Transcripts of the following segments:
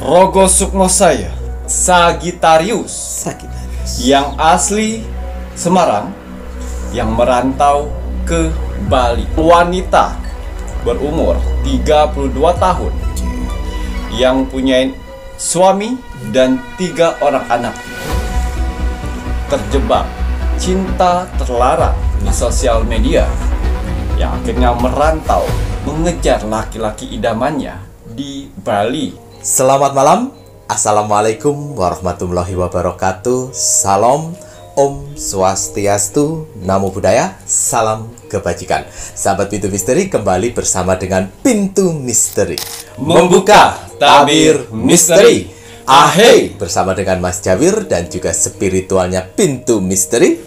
Rogo Sukmo saya, Sagittarius, yang asli Semarang, yang merantau ke Bali. Wanita berumur 32 tahun, yang punya suami dan 3 orang anak. Terjebak cinta terlarang di sosial media, yang akhirnya merantau mengejar laki-laki idamannya di Bali. Selamat malam, Assalamualaikum warahmatullahi wabarakatuh. Salam, Om Swastiastu, Namo Buddhaya, salam kebajikan. Sahabat Pintu Misteri, kembali bersama dengan Pintu Misteri Membuka tabir misteri. Ahey, bersama dengan Mas Jawir dan juga spiritualnya Pintu Misteri,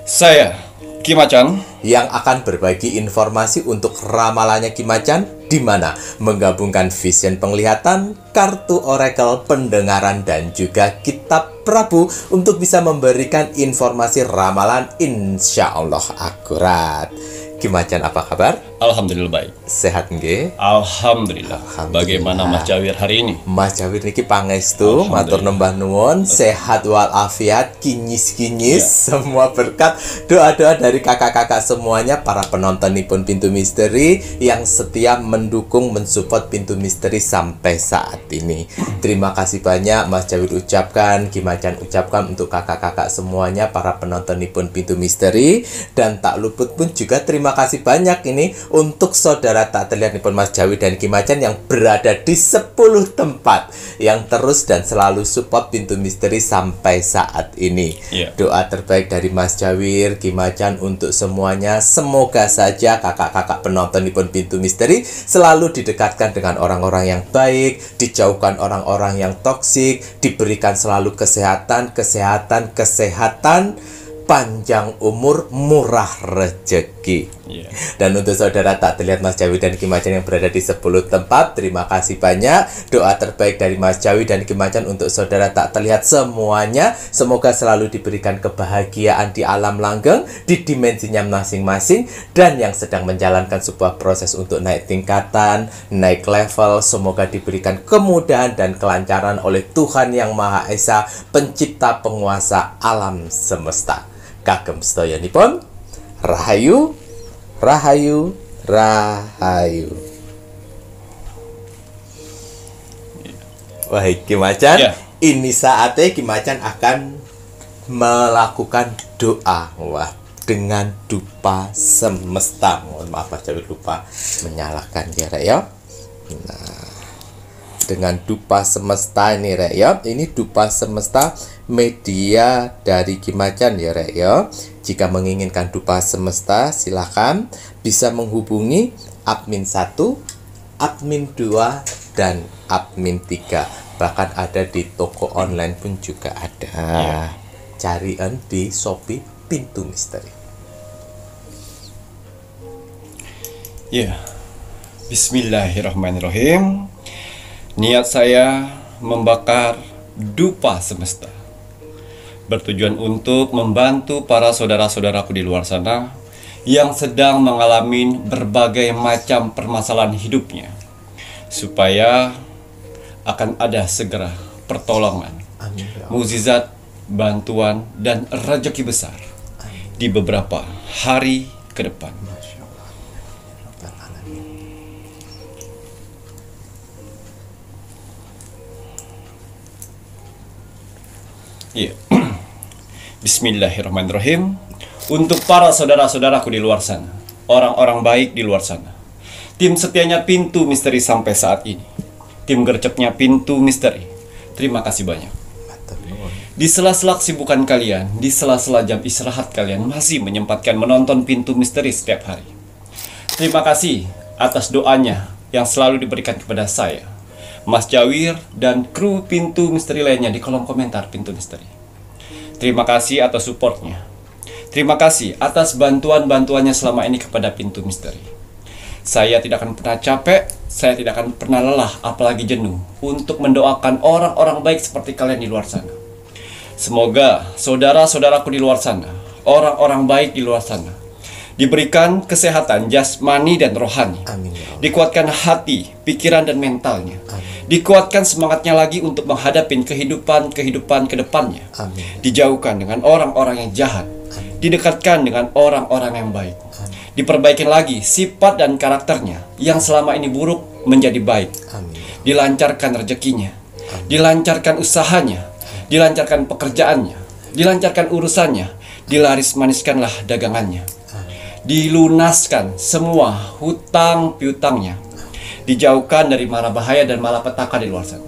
Saya Ki Macan, yang akan berbagi informasi untuk ramalannya Ki Macan, di mana menggabungkan vision penglihatan, kartu oracle, pendengaran, dan juga kitab Prabu untuk bisa memberikan informasi ramalan insya Allah akurat. Ki Macan, apa kabar? alhamdulillah baik. Sehat nggih? Alhamdulillah. Alhamdulillah. Bagaimana Mas Jawir hari ini? Mas Jawir niki pangestu, matur nembah nuwun, sehat walafiat, kinyis-kinyis, semua berkat, doa-doa dari kakak-kakak semuanya, para penontonipun Pintu Misteri yang setia mendukung, mensupport Pintu Misteri sampai saat ini. Terima kasih banyak Mas Jawir ucapkan, Ki Macan ucapkan untuk kakak-kakak semuanya, para penontonipun Pintu Misteri, dan tak luput pun juga terima kasih banyak ini untuk saudara tak terlihat nipun Mas Jawir dan Ki Macan yang berada di 10 tempat yang terus dan selalu support Pintu Misteri sampai saat ini. Doa terbaik dari Mas Jawir, Ki Macan untuk semuanya, semoga saja kakak-kakak penonton nipun Pintu Misteri selalu didekatkan dengan orang-orang yang baik, dijauhkan orang-orang yang toksik, diberikan selalu kesehatan, panjang umur, murah rezeki. Dan untuk saudara tak terlihat Mas Jawir dan Ki Macan yang berada di 10 tempat, terima kasih banyak. Doa terbaik dari Mas Jawir dan Ki Macan untuk saudara tak terlihat semuanya, semoga selalu diberikan kebahagiaan di alam langgeng, di dimensinya masing-masing, dan yang sedang menjalankan sebuah proses untuk naik tingkatan, naik level, semoga diberikan kemudahan dan kelancaran oleh Tuhan Yang Maha Esa, pencipta penguasa alam semesta. Kagem sedayanipun, rahayu, rahayu, rahayu. Wah, Ki Macan, ini saatnya Ki Macan akan melakukan doa. Wah, dengan dupa semesta. Mohon maaf Mas Jawir lupa menyalakan ya, Rek ya. Nah, dengan dupa semesta ini, Rek ya. Ini dupa semesta media dari Ki Macan ya, Rek ya. Jika menginginkan dupa semesta, silakan bisa menghubungi admin 1, admin 2, dan admin 3. Bahkan ada di toko online pun juga ada. Carian di Shopee Pintu Misteri. Bismillahirrahmanirrahim. Niat saya membakar dupa semesta bertujuan untuk membantu para saudara-saudaraku di luar sana yang sedang mengalami berbagai macam permasalahan hidupnya, supaya akan ada segera pertolongan, mukjizat, bantuan, dan rezeki besar di beberapa hari ke depan. Bismillahirrahmanirrahim. Untuk para saudara-saudaraku di luar sana, orang-orang baik di luar sana, tim setianya Pintu Misteri sampai saat ini, tim gercepnya Pintu Misteri, terima kasih banyak. Di sela-sela kesibukan kalian, di sela-sela jam istirahat kalian masih menyempatkan menonton Pintu Misteri setiap hari. Terima kasih atas doanya yang selalu diberikan kepada saya, Mas Jawir, dan kru Pintu Misteri lainnya di kolom komentar Pintu Misteri. Terima kasih atas supportnya. Terima kasih atas bantuan-bantuannya selama ini kepada Pintu Misteri. Saya tidak akan pernah capek, saya tidak akan pernah lelah, apalagi jenuh, untuk mendoakan orang-orang baik seperti kalian di luar sana. Semoga saudara-saudaraku di luar sana, orang-orang baik di luar sana, diberikan kesehatan jasmani dan rohani. Amin, ya Allah. Dikuatkan hati, pikiran, dan mentalnya. Amin. Dikuatkan semangatnya lagi untuk menghadapi kehidupan ke depannya. Amin. Dijauhkan dengan orang-orang yang jahat. Didekatkan dengan orang-orang yang baik. Diperbaiki lagi sifat dan karakternya yang selama ini buruk menjadi baik. Amin. Dilancarkan rezekinya. Dilancarkan usahanya. Dilancarkan pekerjaannya. Dilancarkan urusannya. Dilaris-maniskanlah dagangannya. Dilunaskan semua hutang piutangnya. Dijauhkan dari mara bahaya dan malapetaka di luar sana.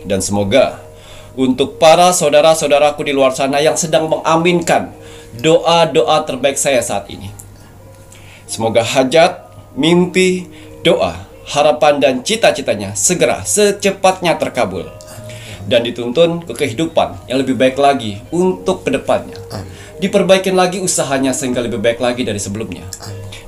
Dan semoga untuk para saudara-saudaraku di luar sana yang sedang mengaminkan doa-doa terbaik saya saat ini, semoga hajat, mimpi, doa, harapan dan cita-citanya segera secepatnya terkabul dan dituntun ke kehidupan yang lebih baik lagi untuk kedepannya. Diperbaikin lagi usahanya sehingga lebih baik lagi dari sebelumnya.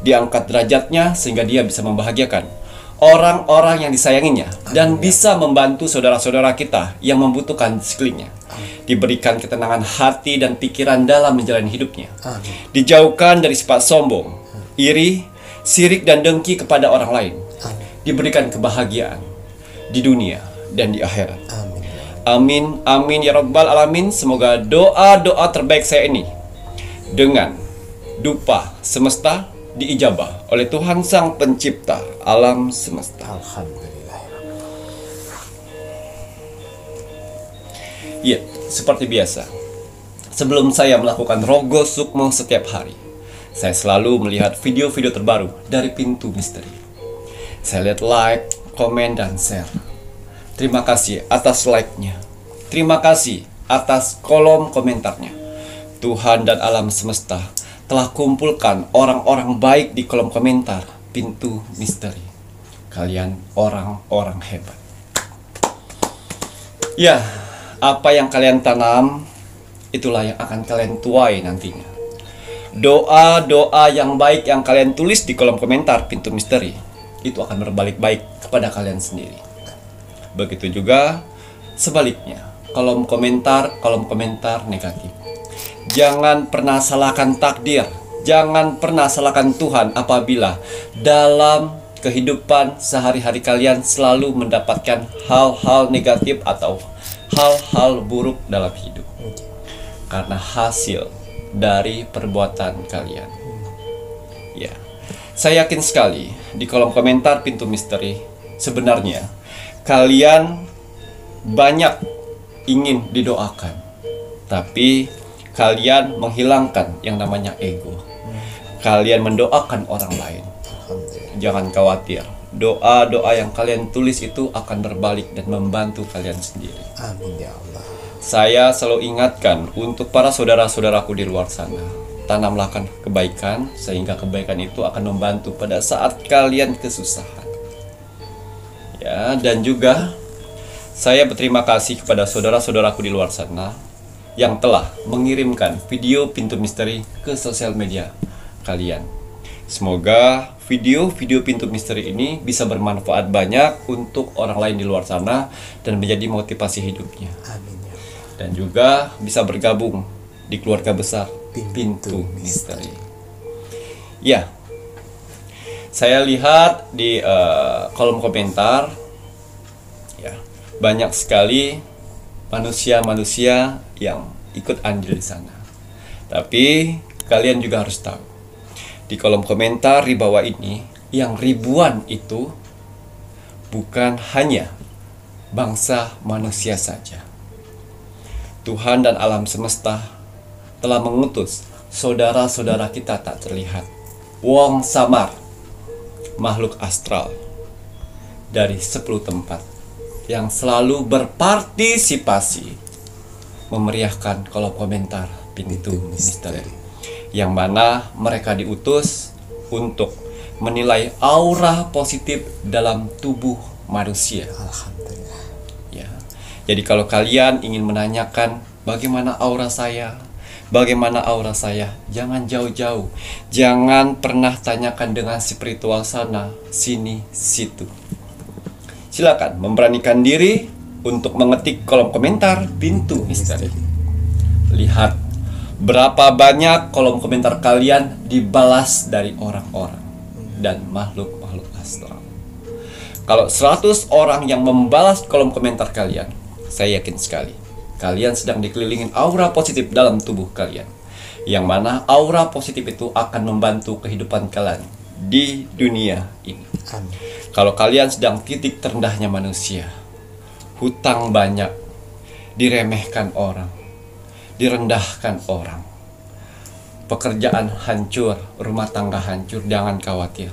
Diangkat derajatnya sehingga dia bisa membahagiakan orang-orang yang disayanginya dan bisa membantu saudara-saudara kita yang membutuhkan di sekelilingnya. Diberikan ketenangan hati dan pikiran dalam menjalani hidupnya. Dijauhkan dari sifat sombong, iri, sirik dan dengki kepada orang lain. Diberikan kebahagiaan di dunia dan di akhirat. Amin, amin ya rabbal alamin. Semoga doa-doa terbaik saya ini dengan dupa semesta diijabah oleh Tuhan Sang Pencipta alam semesta. Alhamdulillah. Ya, seperti biasa, sebelum saya melakukan Rogo Sukmo setiap hari, saya selalu melihat video-video terbaru dari Pintu Misteri. Saya lihat like, komen, dan share. Terima kasih atas like-nya. Terima kasih atas kolom komentarnya. Tuhan dan alam semesta telah kumpulkan orang-orang baik di kolom komentar Pintu Misteri. Kalian orang-orang hebat. Ya, apa yang kalian tanam, itulah yang akan kalian tuai nantinya. Doa-doa yang baik yang kalian tulis di kolom komentar Pintu Misteri, itu akan berbalik baik kepada kalian sendiri. Begitu juga sebaliknya, kolom komentar negatif. Jangan pernah salahkan takdir. Jangan pernah salahkan Tuhan apabila dalam kehidupan sehari-hari kalian selalu mendapatkan hal-hal negatif atau hal-hal buruk dalam hidup. Karena hasil dari perbuatan kalian. Ya, saya yakin sekali di kolom komentar Pintu Misteri, sebenarnya kalian banyak ingin didoakan, tapi kalian menghilangkan yang namanya ego. Kalian mendoakan orang lain. Jangan khawatir, doa-doa yang kalian tulis itu akan berbalik dan membantu kalian sendiri. Amin ya Allah. Saya selalu ingatkan untuk para saudara-saudaraku di luar sana, tanamlah kebaikan sehingga kebaikan itu akan membantu pada saat kalian kesusahan. Ya, dan juga saya berterima kasih kepada saudara-saudaraku di luar sana yang telah mengirimkan video Pintu Misteri ke sosial media kalian. Semoga video-video Pintu Misteri ini bisa bermanfaat banyak untuk orang lain di luar sana dan menjadi motivasi hidupnya. Amin ya. Dan juga bisa bergabung di keluarga besar Pintu Misteri. Ya, saya lihat di kolom komentar, ya, banyak sekali manusia-manusia yang ikut andil di sana. Tapi kalian juga harus tahu, di kolom komentar di bawah ini yang ribuan itu bukan hanya bangsa manusia saja. Tuhan dan alam semesta telah mengutus saudara-saudara kita tak terlihat, wong samar, makhluk astral dari 10 tempat yang selalu berpartisipasi memeriahkan kolom komentar Pintu Misteri, yang mana mereka diutus untuk menilai aura positif dalam tubuh manusia. Alhamdulillah. Ya. Jadi kalau kalian ingin menanyakan bagaimana aura saya, jangan jauh-jauh. Jangan pernah tanyakan dengan spiritual sana, sini, situ. Silakan memberanikan diri untuk mengetik kolom komentar Pintu Misteri. Lihat berapa banyak kolom komentar kalian dibalas dari orang-orang dan makhluk-makhluk astral. Kalau 100 orang yang membalas kolom komentar kalian, saya yakin sekali kalian sedang dikelilingin aura positif dalam tubuh kalian, yang mana aura positif itu akan membantu kehidupan kalian di dunia ini. Amin. Kalau kalian sedang titik terendahnya manusia, hutang banyak, diremehkan orang, direndahkan orang, pekerjaan hancur, rumah tangga hancur, jangan khawatir.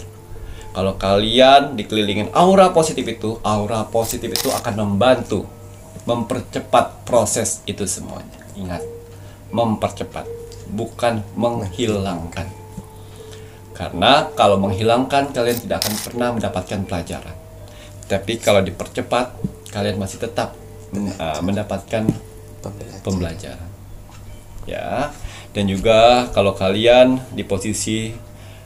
Kalau kalian dikelilingin aura positif itu akan membantu mempercepat proses itu semuanya. Ingat, mempercepat, bukan menghilangkan. Karena kalau menghilangkan, kalian tidak akan pernah mendapatkan pelajaran. Tapi kalau dipercepat, kalian masih tetap mendapatkan pembelajaran. Ya, dan juga kalau kalian di posisi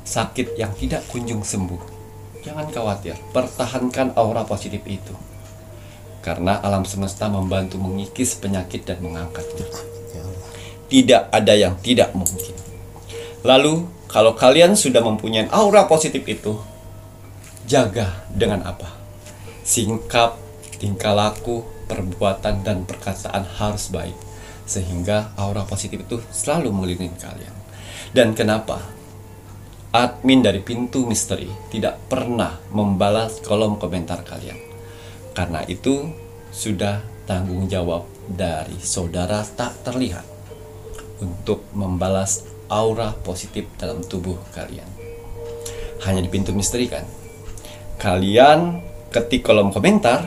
sakit yang tidak kunjung sembuh, jangan khawatir, pertahankan aura positif itu. Karena alam semesta membantu mengikis penyakit dan mengangkatnya. Tidak ada yang tidak mungkin. Lalu, kalau kalian sudah mempunyai aura positif itu, jaga dengan apa? Sikap, tingkah laku, perbuatan, dan perkataan harus baik. Sehingga aura positif itu selalu mengelilingi kalian. Dan kenapa admin dari Pintu Misteri tidak pernah membalas kolom komentar kalian? Karena itu sudah tanggung jawab dari saudara tak terlihat untuk membalas aura positif dalam tubuh kalian. Hanya di Pintu Misteri kan? Kalian ketik kolom komentar,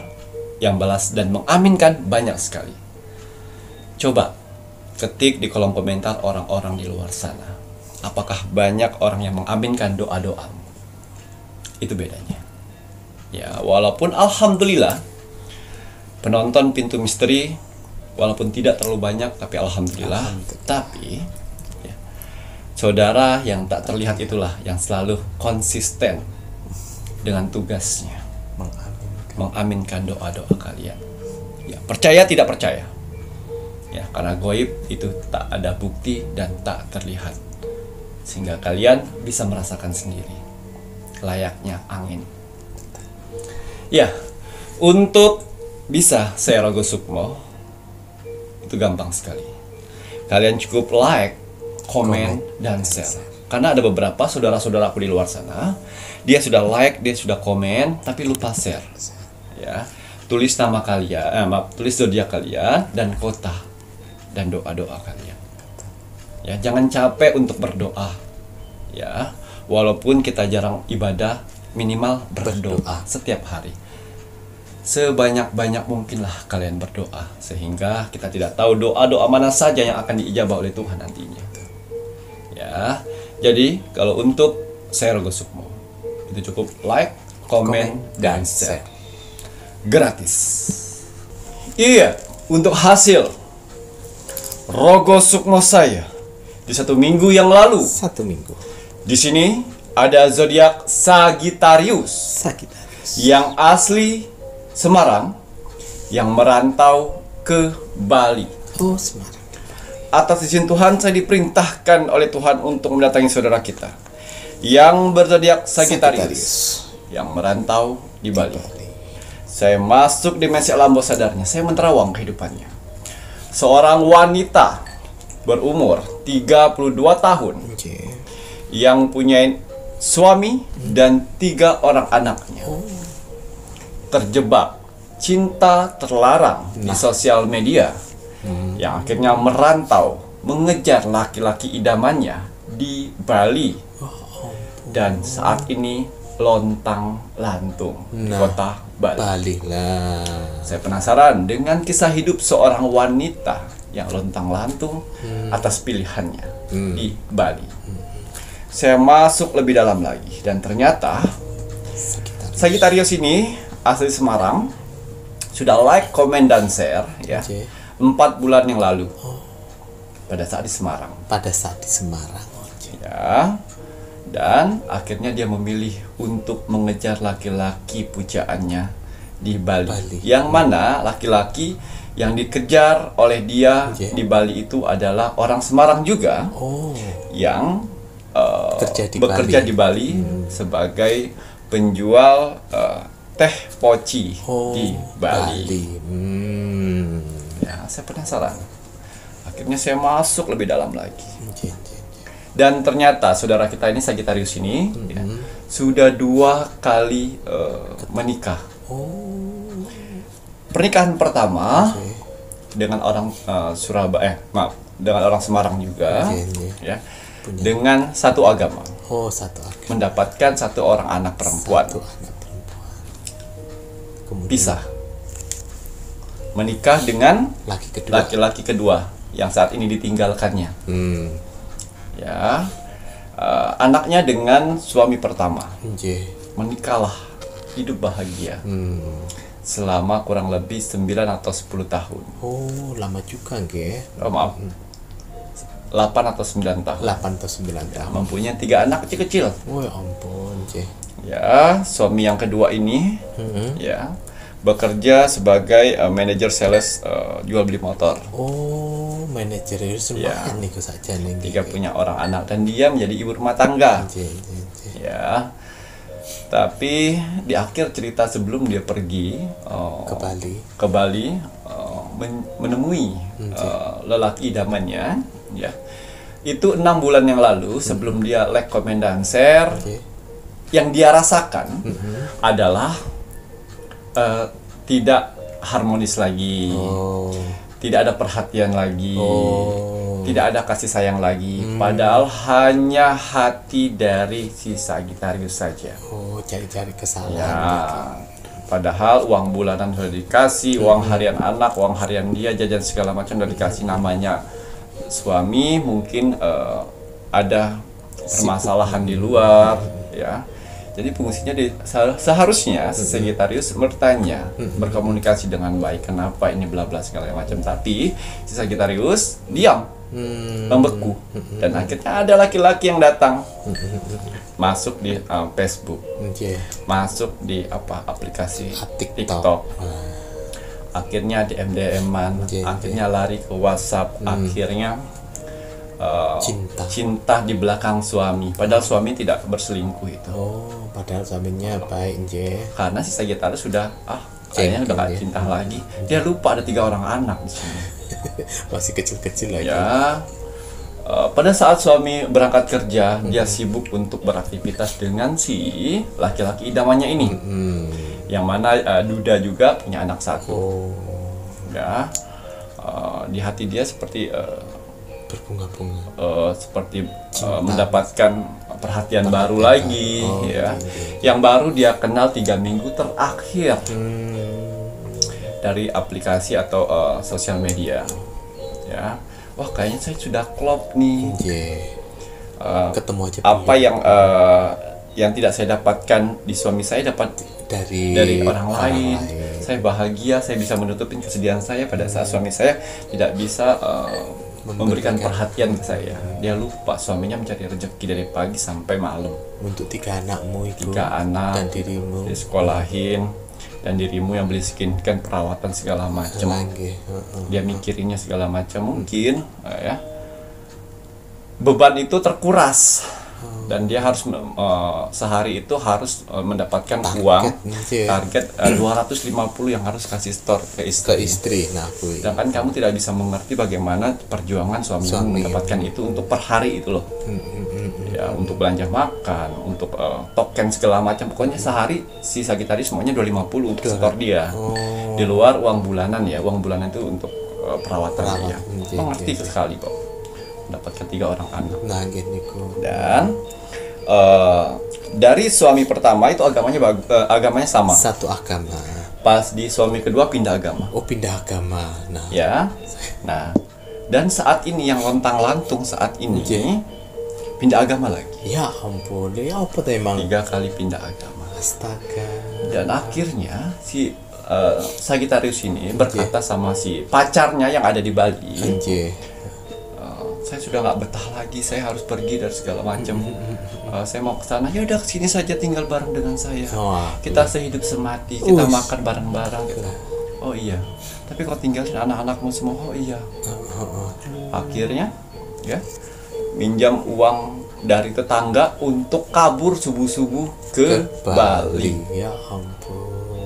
yang balas dan mengaminkan banyak sekali. Coba ketik di kolom komentar orang-orang di luar sana. Apakah banyak orang yang mengaminkan doa-doamu? Itu bedanya. Ya, walaupun alhamdulillah penonton Pintu Misteri walaupun tidak terlalu banyak, tapi alhamdulillah. Tapi ya, saudara yang tak terlihat itulah yang selalu konsisten dengan tugasnya, mengaminkan doa-doa kalian. Ya, percaya tidak percaya. Ya, karena goib itu tak ada bukti dan tak terlihat. Sehingga kalian bisa merasakan sendiri layaknya angin. Ya, untuk bisa saya Rogo Sukmo itu gampang sekali. Kalian cukup like, komen, dan share. Karena ada beberapa saudara-saudaraku di luar sana, dia sudah like, dia sudah komen, tapi lupa share. Ya, tulis nama kalian, tulis zodiak kalian dan kota dan doa-doa kalian. Ya, jangan capek untuk berdoa. Ya, walaupun kita jarang ibadah, minimal berdoa setiap hari. Sebanyak-banyak mungkinlah kalian berdoa, sehingga kita tidak tahu doa-doa mana saja yang akan diijabah oleh Tuhan nantinya. Ya, jadi kalau untuk saya Rogo Sukmo, itu cukup like, komen, dan share. Gratis. Iya, untuk hasil Rogo Sukmo saya di 1 minggu yang lalu. 1 minggu. Di sini ada zodiak Sagittarius yang asli Semarang yang merantau ke Bali. Oh, Semarang. Atas izin Tuhan, saya diperintahkan oleh Tuhan untuk mendatangi saudara kita yang berzodiak Sagittarius yang merantau di Bali. Saya masuk dimensi alam bawah sadarnya. Saya menerawang kehidupannya. Seorang wanita berumur 32 tahun yang punya suami dan 3 orang anaknya. Terjebak cinta terlarang di sosial media, yang akhirnya merantau mengejar laki-laki idamannya di Bali, dan saat ini lontang-lantung di kota Bali. Saya penasaran dengan kisah hidup seorang wanita yang lontang-lantung atas pilihannya di Bali. Saya masuk lebih dalam lagi dan ternyata Sagittarius ini asli Semarang, sudah like, komen, dan share ya 4 bulan yang lalu pada saat di Semarang. Ya, dan akhirnya dia memilih untuk mengejar laki-laki pujaannya di Bali. Yang mana laki-laki yang dikejar oleh dia di Bali itu adalah orang Semarang juga, yang bekerja di Bali sebagai penjual teh poci Oh, di Bali. Hmm. Ya, saya penasaran. Akhirnya saya masuk lebih dalam lagi. Nggih, nggih. Dan ternyata saudara kita ini Sagittarius ini ya, sudah 2 kali menikah. Oh. Pernikahan pertama Oke. dengan orang dengan orang Semarang juga, Oke. ya, dengan satu agama, Oh, satu agama. mendapatkan 1 orang anak perempuan. Satu anak perempuan. Kemudian Pisah, menikah dengan laki kedua. laki-laki kedua yang saat ini ditinggalkannya. Hmm. Ya, anaknya dengan suami pertama. Nggih. Menikahlah, hidup bahagia selama kurang lebih 9 atau 10 tahun. Oh, lama juga nggih. Oh, maaf, 8 atau 9 tahun. 8 atau 9 tahun. Mempunyai 3 anak kecil-kecil. Oh, ya ampun, nggih. Ya, suami yang kedua ini ya bekerja sebagai manajer sales jual beli motor. Oh, manajer itu Ya. lumayan nih saja nih. Dia punya orang anak dan dia menjadi ibu rumah tangga. Nggih, nggih, nggih. Ya. Tapi di akhir cerita sebelum dia pergi Ke Bali. menemui lelaki idamannya, ya. Itu 6 bulan yang lalu sebelum dia like, comment, dan share, Nggih. yang dia rasakan adalah tidak harmonis lagi, Oh. tidak ada perhatian lagi, Oh. tidak ada kasih sayang lagi, padahal hanya hati dari si Sagittarius saja. Oh, cari-cari kesalahan. Ya, padahal uang bulanan sudah dikasih, uang harian anak, uang harian dia, jajan segala macam sudah dikasih. Namanya suami mungkin ada permasalahan di luar, ya. Jadi fungsinya seharusnya si Sagittarius bertanya, berkomunikasi dengan baik, kenapa ini bla bla segala macam. Tapi si Sagittarius diam, membeku, dan akhirnya ada laki-laki yang datang, masuk di Facebook, Nggih. masuk di aplikasi TikTok. TikTok. Akhirnya DM-an, Oke, akhirnya lari ke WhatsApp, akhirnya cinta di belakang suami. Padahal suami tidak berselingkuh itu. Oh, padahal suaminya baik, nggih. Karena si Sagittarius sudah kayaknya udah gak cinta lagi. Dia lupa ada 3 orang anak di sini. Masih kecil-kecil lagi. Ya. Pada saat suami berangkat kerja, dia sibuk untuk beraktivitas dengan si laki-laki idamannya ini. Yang mana Duda juga punya anak 1. Oh, Ya. Di hati dia seperti berbunga-bunga. seperti mendapatkan perhatian baru lagi, ya. Yang baru dia kenal 3 minggu terakhir dari aplikasi atau sosial media, ya. Wah, kayaknya saya sudah klop nih. Nggih. Ketemu aja Apa yang tidak saya dapatkan di suami saya dapat dari orang lain. Saya bahagia, saya bisa menutupin kesedihan saya pada saat suami saya tidak bisa memberikan perhatian ke saya. Dia lupa suaminya mencari rezeki dari pagi sampai malam. Untuk 3 anakmu itu 3 anak dan dirimu. disekolahin, dan dirimu yang beli skincare, perawatan segala macam. Nggih. Dia mikirinnya segala macam, mungkin ya beban itu terkuras. Dan dia harus sehari itu harus mendapatkan uang target 250 yang harus kasih store ke Ke istri. istri. Nah, kuwi. Sedangkan kamu tidak bisa mengerti bagaimana perjuangan suamimu mendapatkan itu untuk per hari itu loh. Ya, untuk belanja makan, untuk token segala macam. Pokoknya sehari si Sagittarius semuanya 250 untuk store dia. Di luar uang bulanan ya. Uang bulanan itu untuk perawatan dia. Mengerti sekali kok. Mendapatkan 3 orang anak. Nah, nggih niku. Dan dari suami pertama itu agamanya sama. Satu agama. Pas di suami kedua pindah agama. Oh, pindah agama. Nah, Ya. Nah, dan saat ini yang lontang-lantung saat ini pindah agama lagi. ya ampun. Ya apa tuh emang? 3 kali pindah agama. Astaga. Dan akhirnya si Sagittarius ini berkata sama si pacarnya yang ada di Bali, Nggih. saya sudah nggak betah lagi, saya harus pergi dari segala macam. Saya mau ke sana, ya udah sini saja tinggal bareng dengan saya. Wah, Kita sehidup semati, kita makan bareng-bareng gitu. Oh iya, tapi kalau tinggalin anak-anakmu semua, oh iya. Akhirnya, ya, minjam uang dari tetangga untuk kabur subuh-subuh ke Bali. Ya ampun.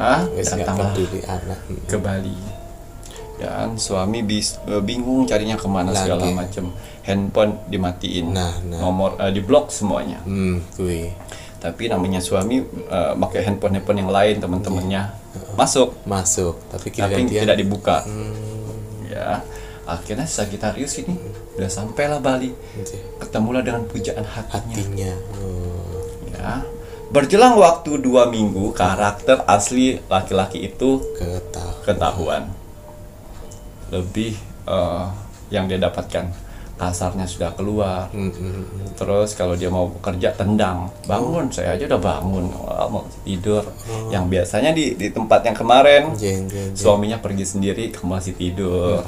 Ya, Wes nggak datanglah peduli anak. ke Bali. Dan suami bingung carinya kemana segala Lagi. macam. Handphone dimatiin, Nah. nomor diblok semuanya. Kui Tapi namanya suami pakai handphone yang lain teman-temannya masuk, masuk, tapi tapi dia tidak dibuka. Ya, akhirnya Sagittarius ini udah sampailah Bali, ketemulah dengan pujaan hatinya. hatinya. Ya, berjelang waktu 2 minggu, karakter asli laki-laki itu ketahuan. Lebih yang dia dapatkan, kasarnya sudah keluar. Terus kalau dia mau bekerja, tendang, bangun, saya aja udah bangun, mau tidur. Yang biasanya di tempat yang kemarin suaminya pergi sendiri, kamu masih tidur.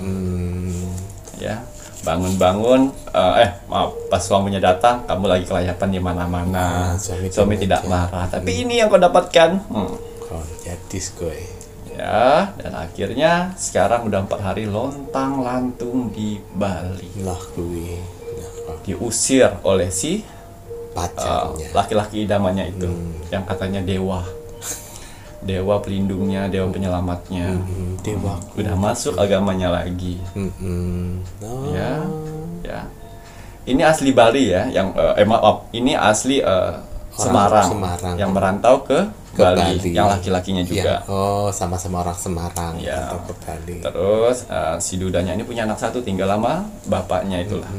Ya, bangun-bangun, maaf, pas suaminya datang, kamu lagi kelayapan di mana-mana. Suami tidak marah, tapi ini yang kau dapatkan. Kau jadi gue. Ya, dan akhirnya sekarang udah 4 hari lontang lantung di Bali. Lah gue. Diusir oleh si Pacarnya. laki-laki idamannya itu, yang katanya dewa pelindungnya, dewa penyelamatnya. Dewa. Udah masuk agamanya lagi. Ya, ya. Ini asli Bali ya, yang maaf, ini asli Semarang, yang merantau ke Bali, yang laki-lakinya juga. Ya. Sama-sama orang Semarang. Ya. Ke Bali. Terus si dudanya ini punya anak 1, tinggal lama bapaknya itulah.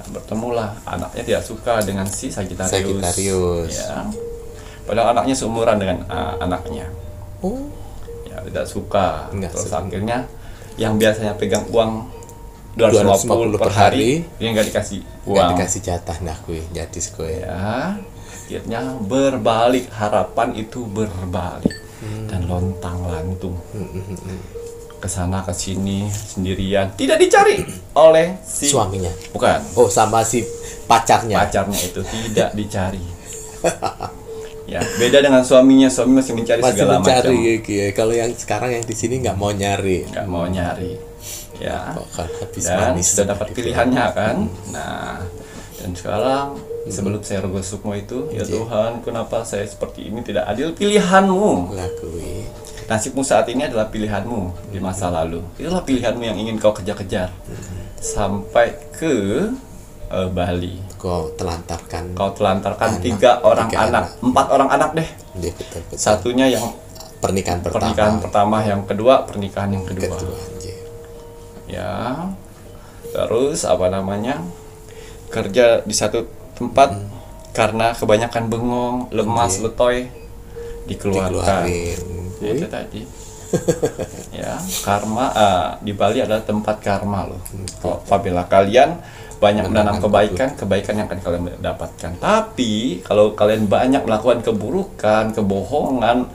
Bertemulah, anaknya tidak suka dengan si Sagittarius. Ya. Padahal anaknya seumuran dengan anaknya. Ya, tidak suka. Terus akhirnya yang biasanya pegang uang 250 per hari, dia nggak dikasih uang. Nggak dikasih jatah, nah gue jadi gue. Ya, akhirnya berbalik, harapan itu berbalik dan lontang lantung kesana kesini sendirian, tidak dicari oleh si suaminya. Bukan. Sama si pacarnya. Pacarnya itu tidak dicari. Ya, beda dengan suaminya. Suami masih mencari segala macam. Kalau yang sekarang yang di sini nggak mau nyari. Nggak mau nyari. Ya. Habis Dan manis sudah dapat pilihannya kan. Nah, dan sekarang sebelum saya Rogo Sukmo itu, ya Tuhan, kenapa saya seperti ini, tidak adil pilihanmu. Nasibmu saat ini adalah pilihanmu di masa lalu. Itulah pilihanmu yang ingin kau kejar-kejar sampai ke Bali. Kau telantarkan 3 orang anak, 4 orang anak deh. Betul. Satunya yang pernikahan pertama, yang kedua pernikahan yang kedua. Ya, terus kerja di satu tempat karena kebanyakan bengong, lemas, letoy, dikeluarkan. Ya, itu tadi. Ya, karma di Bali adalah tempat karma loh. Apabila kalian banyak menanam kebaikan yang akan kalian dapatkan. Tapi kalau kalian banyak melakukan keburukan, kebohongan,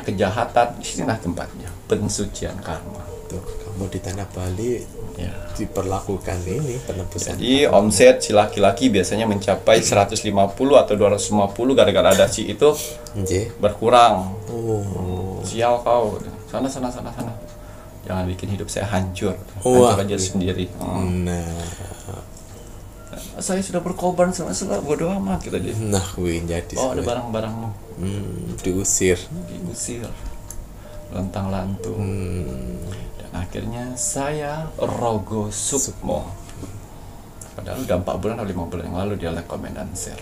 kejahatan, di sinilah tempatnya pensucian karma. Tuh, kamu di tanah Bali ya, diperlakukan ini penebusan. Jadi omset si laki-laki biasanya mencapai 150 atau 250, gara-gara ada si itu berkurang. Sial kau, sana. Jangan bikin hidup saya hancur aja sendiri. Saya sudah berkorban selama bodoh amat kita jadi. Nah, jadi. Ada barang-barangmu. Diusir. Lontang lantung. Dan akhirnya saya Rogo Sukmo. Padahal udah 4 bulan atau 5 bulan yang lalu dia like, comment, dan share.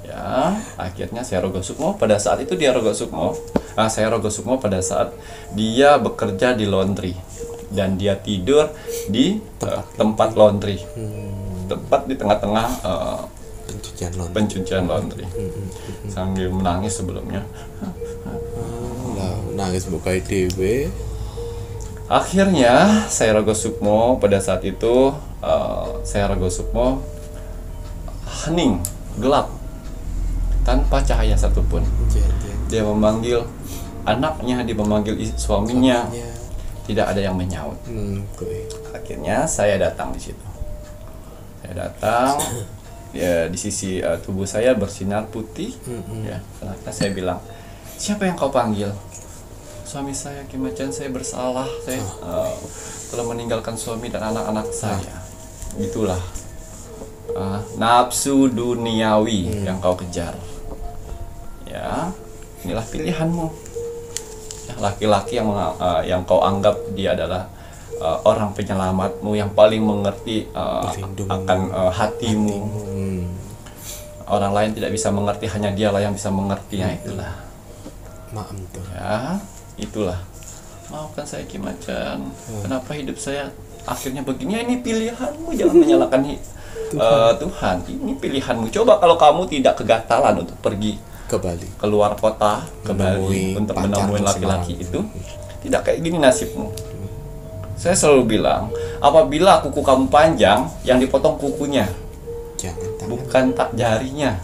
Ya, akhirnya saya Rogo Sukmo. Pada saat itu dia Rogo Sukmo. Saya Rogo Sukmo pada saat dia bekerja di laundry dan dia tidur di tempat laundry. Tepat di tengah-tengah pencucian laundry. Sambil menangis sebelumnya. Nangis buka dewe. Akhirnya saya Rogo Sukmo pada saat itu saya Rogo Sukmo hening, gelap, tanpa cahaya satupun. Dia memanggil anaknya, dia memanggil suaminya, tidak ada yang menyaut. Akhirnya saya datang di situ. Saya datang, ya di sisi tubuh saya bersinar putih. Ya, ternyata saya bilang, siapa yang kau panggil? Suami saya, Kimacan, saya bersalah. Saya telah meninggalkan suami dan anak-anak saya. Itulah nafsu duniawi yang kau kejar. Ya, inilah pilihanmu. Ya, laki-laki yang kau anggap dia adalah orang penyelamatmu yang paling mengerti akan hatimu. Orang lain tidak bisa mengerti, hanya dialah yang bisa mengerti. Ya, itulah. Maaf tuh. Ya, itulah. Maafkan saya Ki Macan. Kenapa hidup saya akhirnya begini? Ya, ini pilihanmu, jangan menyalahkan Tuhan. Ini pilihanmu. Coba kalau kamu tidak kegatalan untuk pergi Ke Bali. keluar kota, ke Bali untuk menemui laki-laki itu, tidak kayak gini nasibmu. Saya selalu bilang, apabila kuku kamu panjang, yang dipotong kukunya, Jangan tangan. bukan tak jarinya.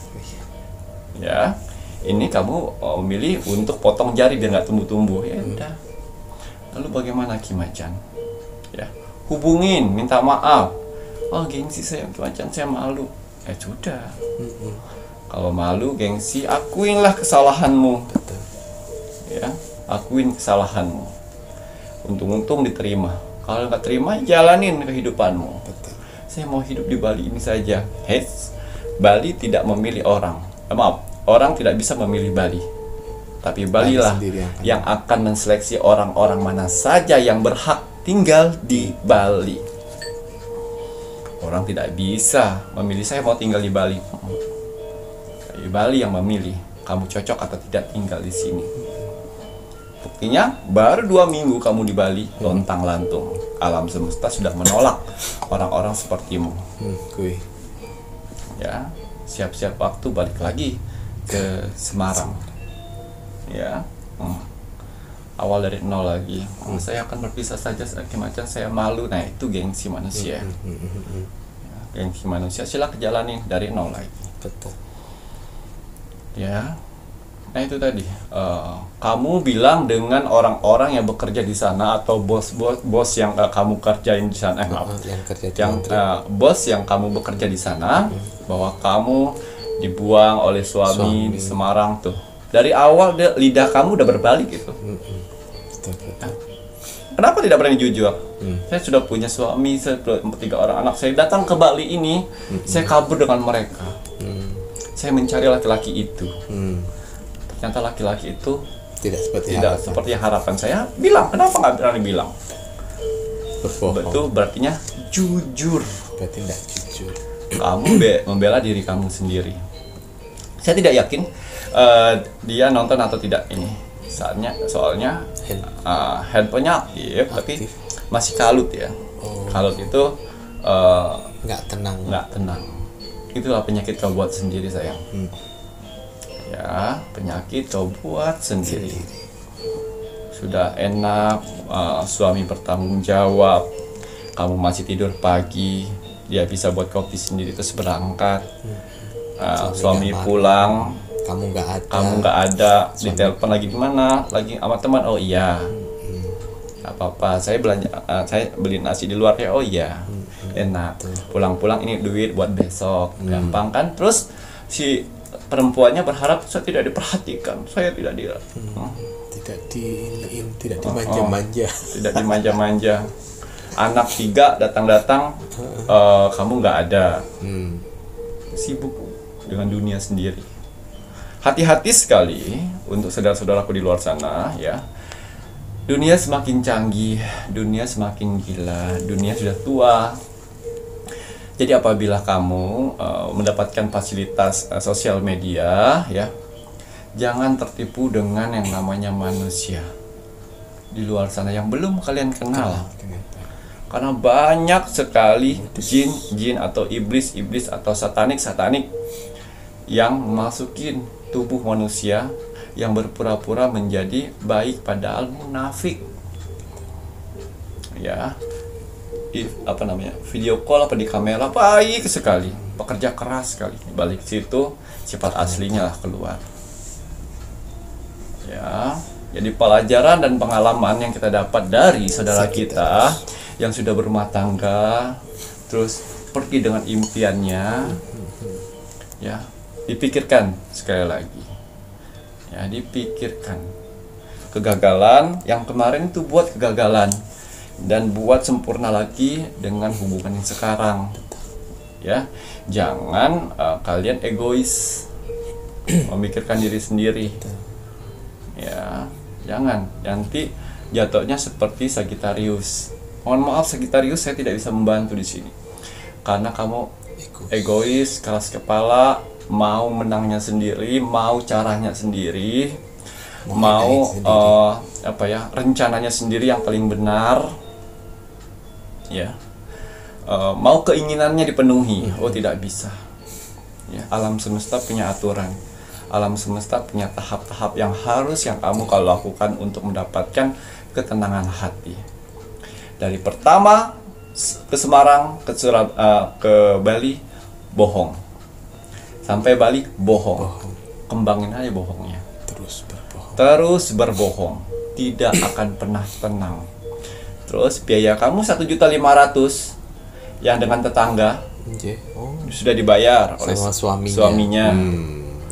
Ya, ini kamu memilih untuk potong jari biar nggak tumbuh-tumbuh. Ya udah. Lalu bagaimana Ki Macan? Ya, hubungin, minta maaf. Oh, gengsi saya Ki Macan, saya malu. Sudah. Kalau malu, gengsi, akuinlah kesalahanmu. Betul. Ya, akuin kesalahanmu. Untung-untung diterima. Kalau nggak terima, jalanin kehidupanmu. Betul. Saya mau hidup di Bali ini saja. Bali tidak memilih orang. Maaf, orang tidak bisa memilih Bali. Tapi Bali lah sendiri yang akan menseleksi orang-orang mana saja yang berhak tinggal di Bali. Orang tidak bisa memilih saya mau tinggal di Bali. Di Bali yang memilih kamu cocok atau tidak tinggal di sini. Buktinya baru 2 minggu kamu di Bali, lontang-lantung. Alam semesta sudah menolak orang-orang sepertimu. Kui. Ya, siap-siap waktu balik lagi ke Semarang. Ya, awal dari nol lagi. Saya akan berpisah saja Ki Macan, saya malu. Nah, itu gengsi manusia. Ya, gengsi manusia, silakan jalanin dari nol lagi. Betul. Ya, nah itu tadi. Kamu bilang dengan orang-orang yang bekerja di sana atau bos yang kamu kerjain di sana, Yang kerja di yang bos yang kamu bekerja di sana, bahwa kamu dibuang oleh suami di Semarang tuh. Dari awal lidah kamu udah berbalik gitu. Betul, betul. Kenapa tidak berani jujur? Saya sudah punya suami, saya 3 orang anak. Saya datang ke Bali ini, saya kabur dengan mereka. Saya mencari laki-laki itu. Ternyata laki-laki itu Tidak seperti harapan saya. Bilang, kenapa nggak berani bilang? berbohong. Betul, berartinya jujur. Berarti tidak jujur. Kamu membela diri kamu sendiri. Saya tidak yakin dia nonton atau tidak ini. Soalnya handphonenya aktif, tapi masih kalut ya. Kalut itu Nggak tenang. Itulah penyakit kau buat sendiri sayang. Ya, penyakit kau buat sendiri. Sudah enak, suami bertanggung jawab, kamu masih tidur pagi, dia bisa buat kopi sendiri terus berangkat. Suami pulang, Kamu nggak ada. ditelepon lagi di mana? Lagi sama teman. Oh iya. Gak apa-apa, saya beli nasi di luar ya. Oh iya. Enak. Pulang-pulang ini duit buat besok. Gampang kan? Terus si perempuannya berharap saya tidak diperhatikan, saya tidak tidak dimanja-manja. Tidak dimanja-manja. Anak 3 datang-datang, kamu nggak ada. Sibuk dengan dunia sendiri. Hati-hati sekali untuk saudara-saudaraku di luar sana ya. Dunia semakin canggih, dunia semakin gila, dunia sudah tua. Jadi apabila kamu mendapatkan fasilitas sosial media ya, jangan tertipu dengan yang namanya manusia di luar sana yang belum kalian kenal. Karena banyak sekali jin atau iblis atau satanik yang masukin tubuh manusia yang berpura-pura menjadi baik padahal munafik. Ya. Video call apa di kamera baik sekali, pekerja keras sekali. Balik situ sifat aslinya lah keluar. Ya, jadi pelajaran dan pengalaman yang kita dapat dari saudara kita yang sudah berumah tangga, terus pergi dengan impiannya, ya, dipikirkan sekali lagi. Ya, dipikirkan. Kegagalan yang kemarin itu buat kegagalan. Dan buat sempurna lagi dengan hubungan yang sekarang. Ya, jangan kalian egois. memikirkan diri sendiri. Ya, jangan nanti jatuhnya seperti Sagittarius. Mohon maaf Sagittarius, saya tidak bisa membantu di sini. Karena kamu egois, keras kepala, mau menangnya sendiri, mau caranya sendiri, mau rencananya sendiri yang paling benar. Ya. Mau keinginannya dipenuhi. Oh, tidak bisa. Ya, alam semesta punya aturan. Alam semesta punya tahap-tahap yang kamu kalau lakukan untuk mendapatkan ketenangan hati. Dari pertama ke Semarang, ke Bali, bohong. Sampai Bali, bohong. Kembangin aja bohongnya. Terus berbohong. Tidak akan pernah tenang. Terus biaya kamu 1.500.000 yang dengan tetangga sudah dibayar oleh suaminya.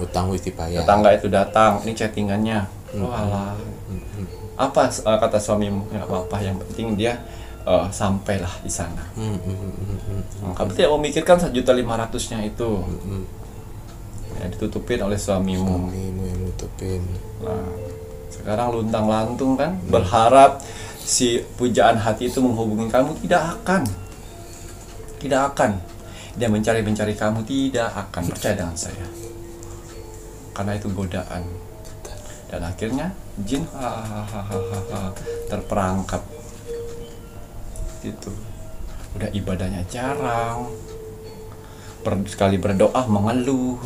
Utang wis dibayar. Tetangga itu datang, ini chattingannya. Walah. Apa kata suamimu? Nggak apa-apa, yang penting dia sampailah di sana. Kamu tidak memikirkan 1.500.000-nya itu. Ya, ditutupin oleh suamimu. Yang nutupin. Nah, sekarang luntang-lantung kan, berharap si pujaan hati itu menghubungi kamu, tidak akan. Dia mencari kamu, tidak akan. Percaya dengan saya. Karena itu godaan. Dan akhirnya jin terperangkap. Itu. Udah ibadahnya jarang. Sekali berdoa mengeluh.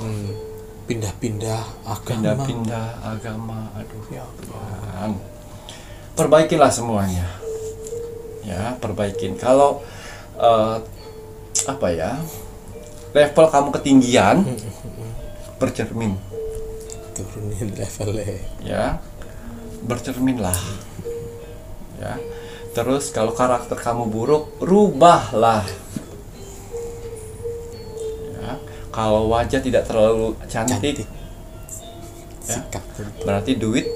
Pindah-pindah agama. Aduh ya Tuhan. Perbaikilah semuanya. Ya, perbaikin. Kalau level kamu ketinggian, bercermin, turunin levelnya. Ya, bercerminlah. Ya, terus kalau karakter kamu buruk, rubahlah. Ya, kalau wajah tidak terlalu cantik. Ya, berarti duit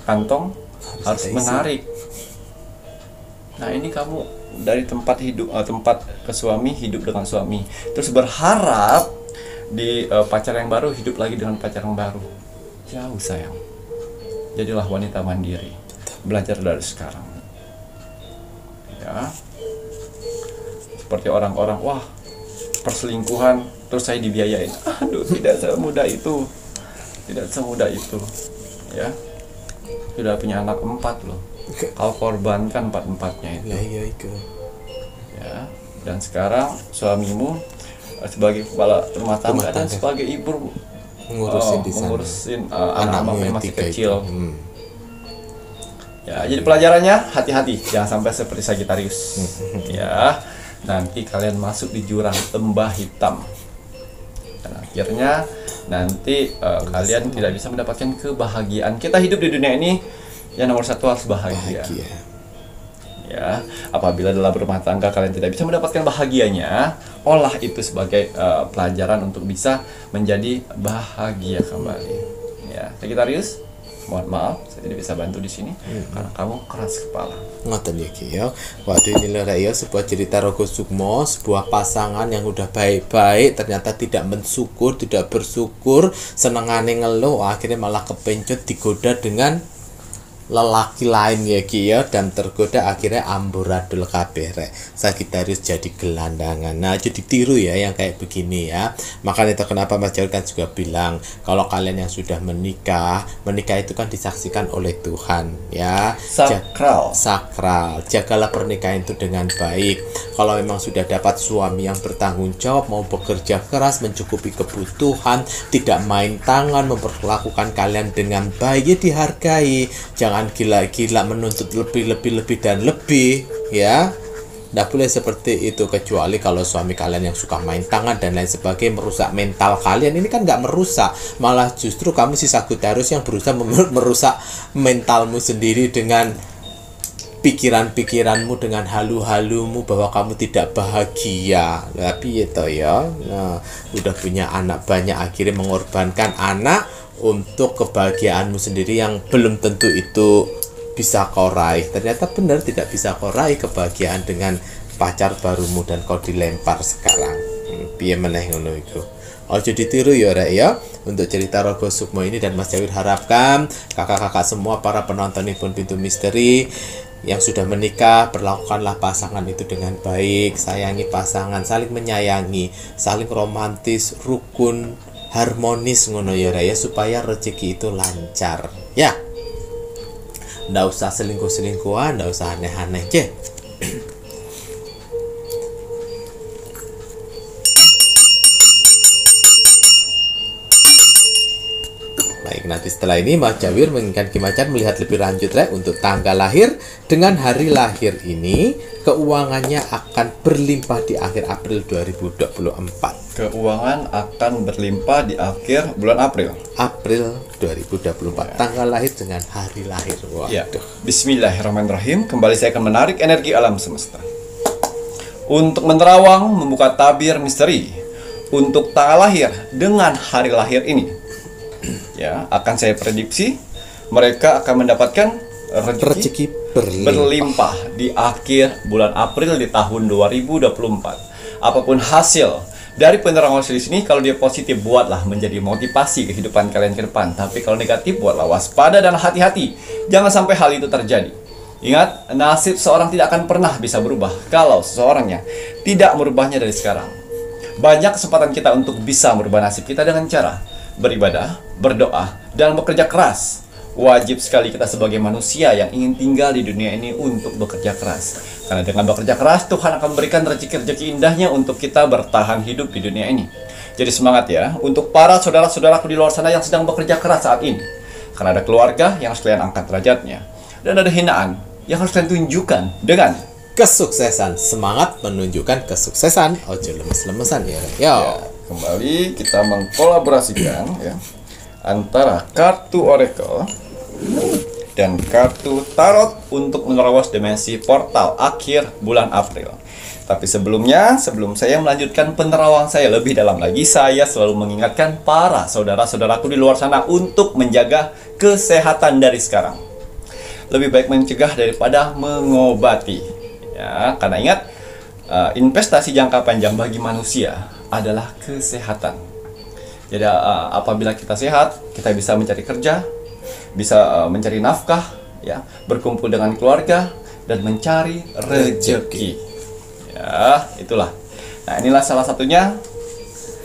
kantong harus menarik. Nah, ini kamu dari tempat ke suami, hidup dengan suami, terus berharap di pacar yang baru hidup lagi dengan pacar yang baru. Jauh sayang. Jadilah wanita mandiri. Belajar dari sekarang. Ya. Seperti orang-orang, wah, perselingkuhan terus saya dibiayain. Aduh, tidak semudah itu. Ya. Sudah punya anak 4 loh. Kau korbankan 4-4-nya itu. Ya. Dan sekarang suamimu sebagai kepala rumah tangga dan sebagai ibu mengurusin anak-anak yang masih kecil. Ya, jadi pelajarannya hati-hati, jangan sampai seperti Sagittarius. Ya, nanti kalian masuk di jurang lembah hitam. Dan akhirnya nanti kalian tidak bisa mendapatkan kebahagiaan. Kita hidup di dunia ini, yang nomor satu harus bahagia. Ya, apabila dalam rumah tangga kalian tidak bisa mendapatkan bahagianya, olah itu sebagai pelajaran untuk bisa menjadi bahagia kembali. Ya, Sagittarius, mohon maaf saya tidak bisa bantu di sini karena kamu keras kepala. Ngoten iki ya. Waktu ini ya sebuah cerita Rogo Sukmo, sebuah pasangan yang udah baik-baik ternyata tidak mensyukur, tidak bersyukur, senengane ngeluh, akhirnya malah kepencut digoda dengan lelaki lain ya Ki ya, dan tergoda akhirnya amburadul kabeh rek. Sagittarius jadi gelandangan. Nah, jadi tiru ya yang kayak begini ya. Makanya itu kenapa Mas Jarod kan juga bilang kalau kalian yang sudah menikah itu kan disaksikan oleh Tuhan ya. Sakral. Jagalah pernikahan itu dengan baik. Kalau memang sudah dapat suami yang bertanggung jawab, mau bekerja keras mencukupi kebutuhan, tidak main tangan, memperlakukan kalian dengan baik, ya dihargai. Jangan gila-gila menuntut lebih dan lebih ya. Nggak boleh seperti itu, kecuali kalau suami kalian yang suka main tangan dan lain sebagainya, merusak mental kalian. Ini kan nggak merusak, malah justru kamu si Sagittarius yang berusaha merusak mentalmu sendiri dengan pikiran-pikiranmu, dengan halu-halumu bahwa kamu tidak bahagia. Tapi itu ya, nah, udah punya anak banyak, akhirnya mengorbankan anak untuk kebahagiaanmu sendiri yang belum tentu itu bisa kau raih. Ternyata benar tidak bisa kau raih kebahagiaan dengan pacar barumu dan kau dilempar sekarang. Piye meneh ngono iku. Ojo ditiru ya Rek ya. Untuk cerita Rogo Sukmo ini dan Mas Jawir harapkan kakak-kakak semua para penonton pun Pintu Misteri yang sudah menikah, perlakukanlah pasangan itu dengan baik, sayangi pasangan, saling menyayangi, saling romantis, rukun, harmonis ngono ya Rek ya, supaya rezeki itu lancar ya. Nggak usah selingkuh-selingkuhan, nggak usah aneh-aneh je. Baik, nanti setelah ini Mas Jawir menginginkan Ki Macan melihat lebih lanjut Rek untuk tanggal lahir. Dengan hari lahir ini keuangannya akan berlimpah di akhir April 2024. Keuangan akan berlimpah di akhir bulan April. April 2024. Tanggal lahir dengan hari lahir. Waduh. Ya. Bismillahirrahmanirrahim. Kembali saya akan menarik energi alam semesta. Untuk menerawang membuka tabir misteri untuk tanggal lahir dengan hari lahir ini. Ya, akan saya prediksi mereka akan mendapatkan rezeki berlimpah di akhir bulan April di tahun 2024. Apapun hasil dari penerawangan di sini, kalau dia positif buatlah menjadi motivasi kehidupan kalian ke depan. Tapi kalau negatif buatlah waspada dan hati-hati. Jangan sampai hal itu terjadi. Ingat, nasib seorang tidak akan pernah bisa berubah kalau seseorangnya tidak merubahnya dari sekarang. Banyak kesempatan kita untuk bisa merubah nasib kita dengan cara beribadah, berdoa, dan bekerja keras. Wajib sekali kita sebagai manusia yang ingin tinggal di dunia ini untuk bekerja keras. Karena dengan bekerja keras, Tuhan akan memberikan rezeki-rezeki indahnya untuk kita bertahan hidup di dunia ini. Jadi semangat ya, untuk para saudara-saudaraku di luar sana yang sedang bekerja keras saat ini. Karena ada keluarga yang harus kalian angkat derajatnya. Dan ada hinaan yang harus kalian tunjukkan dengan kesuksesan. Semangat menunjukkan kesuksesan. Ojo lemes-lemesan ya Rek. Yo. Ya, kembali kita mengkolaborasikan ya antara kartu oracle dan kartu tarot untuk menerobos dimensi portal akhir bulan April. Tapi sebelumnya, sebelum saya melanjutkan penerawang saya lebih dalam lagi, saya selalu mengingatkan para saudara-saudaraku di luar sana untuk menjaga kesehatan dari sekarang. Lebih baik mencegah daripada mengobati. Ya, karena ingat, investasi jangka panjang bagi manusia adalah kesehatan. Jadi apabila kita sehat, kita bisa mencari kerja, bisa mencari nafkah, ya, berkumpul dengan keluarga dan mencari rezeki. Ya, itulah. Nah, inilah salah satunya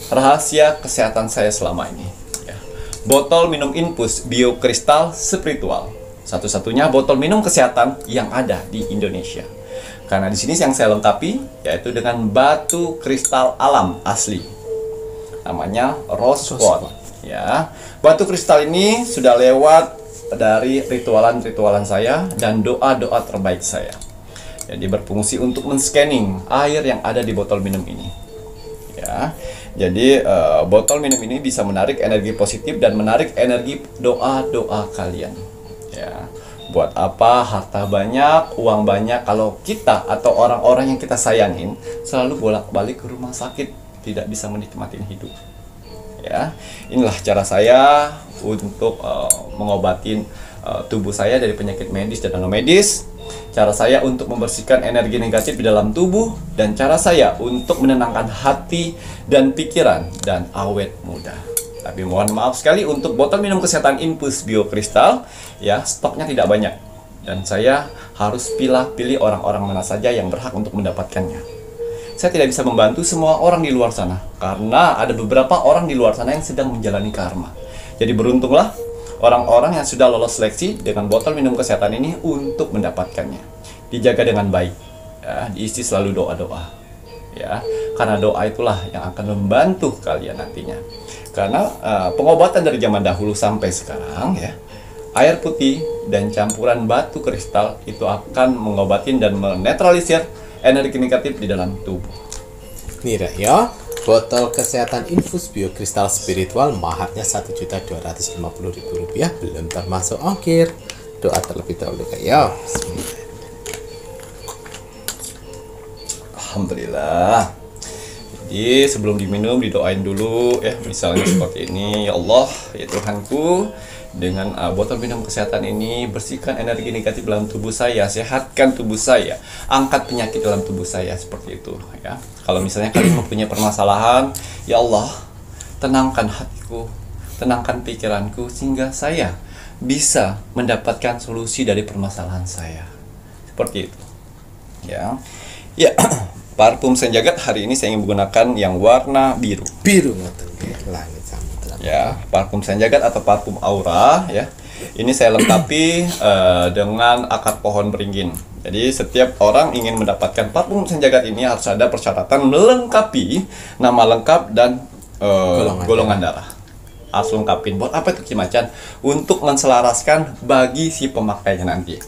rahasia kesehatan saya selama ini. Ya. Botol minum infus biokristal spiritual, satu-satunya botol minum kesehatan yang ada di Indonesia. Karena di sini yang saya lengkapi yaitu dengan batu kristal alam asli, namanya rose quartz. Ya, batu kristal ini sudah lewat dari ritualan saya dan doa-doa terbaik saya. Jadi berfungsi untuk men-scanning air yang ada di botol minum ini. Ya, jadi botol minum ini bisa menarik energi positif dan menarik energi doa-doa kalian. Ya. Buat apa harta banyak, uang banyak kalau kita atau orang-orang yang kita sayangin selalu bolak-balik ke rumah sakit, tidak bisa menikmati hidup. Ya, inilah cara saya untuk mengobatin tubuh saya dari penyakit medis dan non medis. Cara saya untuk membersihkan energi negatif di dalam tubuh, dan cara saya untuk menenangkan hati dan pikiran dan awet muda. Tapi mohon maaf sekali untuk botol minum kesehatan infus biokristal, ya, stoknya tidak banyak. Dan saya harus pilih orang-orang mana saja yang berhak untuk mendapatkannya. Saya tidak bisa membantu semua orang di luar sana, karena ada beberapa orang di luar sana yang sedang menjalani karma. Jadi beruntunglah orang-orang yang sudah lolos seleksi dengan botol minum kesehatan ini untuk mendapatkannya. Dijaga dengan baik, ya, diisi selalu doa-doa. Ya, karena doa itulah yang akan membantu kalian nantinya. Karena pengobatan dari zaman dahulu sampai sekarang, ya, air putih dan campuran batu kristal itu akan mengobatin dan menetralisir energi negatif di dalam tubuh. Nih Rek ya, botol kesehatan infus biokristal spiritual mahatnya Rp1.250.000, belum termasuk ongkir. Doa terlebih dahulu Kak ya. Bismillah. Alhamdulillah. Jadi sebelum diminum didoain dulu ya, misalnya seperti ini. Ya Allah, ya Tuhanku, dengan botol minum kesehatan ini bersihkan energi negatif dalam tubuh saya, sehatkan tubuh saya, angkat penyakit dalam tubuh saya, seperti itu ya. Kalau misalnya kalian mempunyai permasalahan, ya Allah, tenangkan hatiku, tenangkan pikiranku, sehingga saya bisa mendapatkan solusi dari permasalahan saya. Seperti itu. Ya. Ya, parfum Senjagat hari ini saya ingin menggunakan yang warna biru. Biru ngoten nggih, langit samudra. Ya, parfum Senjagat atau parfum Aura ya. Ini saya lengkapi dengan akar pohon beringin. Jadi setiap orang ingin mendapatkan parfum Senjagat ini harus ada persyaratan melengkapi nama lengkap dan golongan darah. Harus lengkapin. Buat apa itu Ki Macan? Untuk menselaraskan bagi si pemakainya nanti.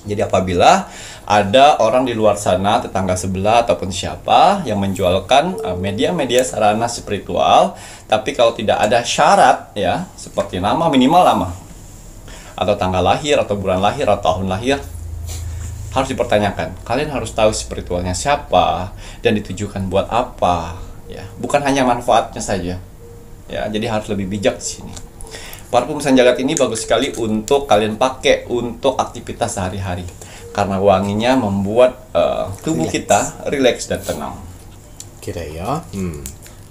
Jadi apabila ada orang di luar sana, tetangga sebelah ataupun siapa yang menjualkan media-media sarana spiritual, tapi kalau tidak ada syarat ya, seperti nama, minimal nama, atau tanggal lahir, atau bulan lahir, atau tahun lahir, harus dipertanyakan. Kalian harus tahu spiritualnya siapa dan ditujukan buat apa, ya. Bukan hanya manfaatnya saja, ya. Jadi harus lebih bijak di sini. Parfum Senjagat ini bagus sekali untuk kalian pakai untuk aktivitas sehari-hari, karena wanginya membuat tubuh kita rileks dan tenang. Kira ya,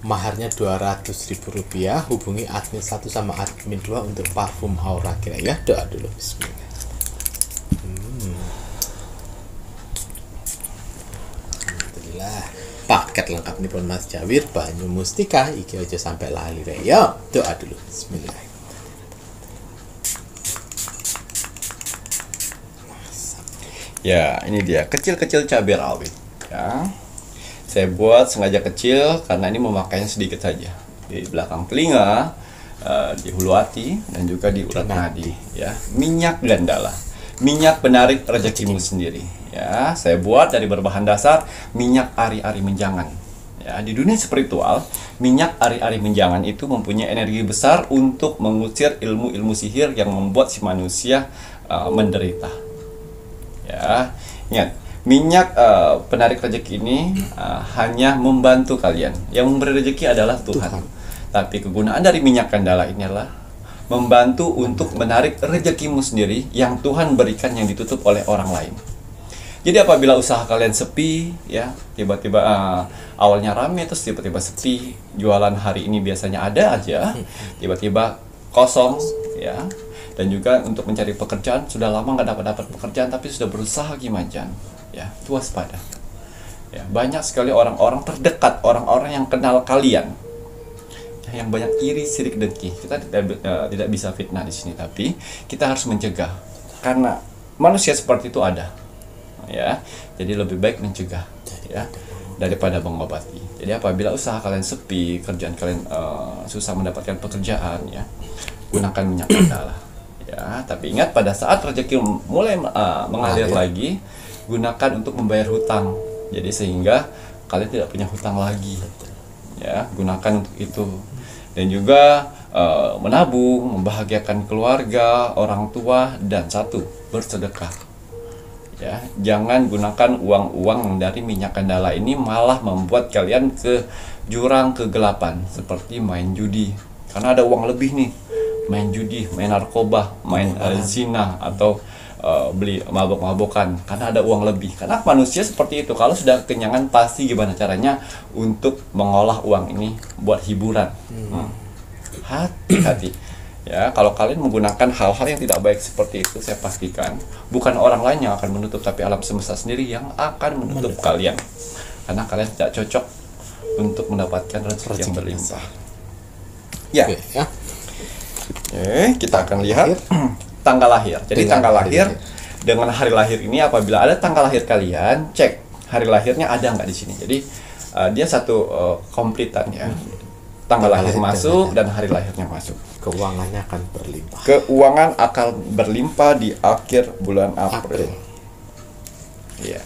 maharnya Rp200.000. Hubungi admin 1 sama admin 2 untuk parfum Aura. Kira ya, doa dulu. Bismillah. Alhamdulillah. Paket lengkap nih pun Mas Jawir, banyu mustika, iki aja sampai lali ya. Doa dulu. Bismillah. Ya, ini dia kecil-kecil cabai rawit. Ya, saya buat sengaja kecil karena ini memakainya sedikit saja di belakang telinga, di hulu hati, dan juga di urat nadi. Ya, minyak gandala, minyak penarik rezekimu sendiri. Ya, saya buat dari berbahan dasar minyak ari-ari menjangan. Ya, di dunia spiritual, minyak ari-ari menjangan itu mempunyai energi besar untuk mengusir ilmu-ilmu sihir yang membuat si manusia menderita. Ya, ingat, minyak penarik rezeki ini hanya membantu kalian. Yang memberi rezeki adalah Tuhan. Tapi kegunaan dari minyak gandala ini adalah membantu untuk menarik rezekimu sendiri yang Tuhan berikan, yang ditutup oleh orang lain. Jadi apabila usaha kalian sepi, ya, tiba-tiba awalnya rame terus tiba-tiba sepi, jualan hari ini biasanya ada aja, tiba-tiba kosong, ya. Dan juga untuk mencari pekerjaan, sudah lama nggak dapat pekerjaan tapi sudah berusaha gimana, ya, waspada. Ya, banyak sekali orang-orang terdekat, orang-orang yang kenal kalian, ya, yang banyak iri, sirik, dengki. Kita tidak bisa fitnah di sini, tapi kita harus mencegah karena manusia seperti itu ada, ya. Jadi lebih baik mencegah, ya, daripada mengobati. Jadi apabila usaha kalian sepi, kerjaan kalian susah mendapatkan pekerjaan, ya, gunakan minyak gandala. Ya, tapi ingat pada saat rezeki mulai mengalir lagi, gunakan untuk membayar hutang. Jadi sehingga kalian tidak punya hutang lagi. Ya, gunakan untuk itu. Dan juga menabung, membahagiakan keluarga, orang tua, dan satu, bersedekah. Ya, jangan gunakan uang-uang dari minyak gandala ini malah membuat kalian ke jurang kegelapan seperti main judi. Karena ada uang lebih nih. Main judi, main narkoba, main zina, atau beli mabok-mabokan karena ada uang lebih. Karena manusia seperti itu, kalau sudah kenyangan pasti gimana caranya untuk mengolah uang ini buat hiburan. Hati-hati, ya. Kalau kalian menggunakan hal-hal yang tidak baik seperti itu, saya pastikan bukan orang lain yang akan menutup, tapi alam semesta sendiri yang akan menutup kalian, karena kalian tidak cocok untuk mendapatkan rezeki yang berlimpah. Ya. Kita akan lihat tanggal lahir. Jadi tanggal lahir dengan hari lahir ini, apabila ada tanggal lahir kalian, cek hari lahirnya ada nggak di sini. Jadi dia satu komplitan, ya. Tanggal lahir masuk dan hari lahirnya masuk. Keuangannya akan berlimpah. Keuangan akan berlimpah di akhir bulan April. Ya.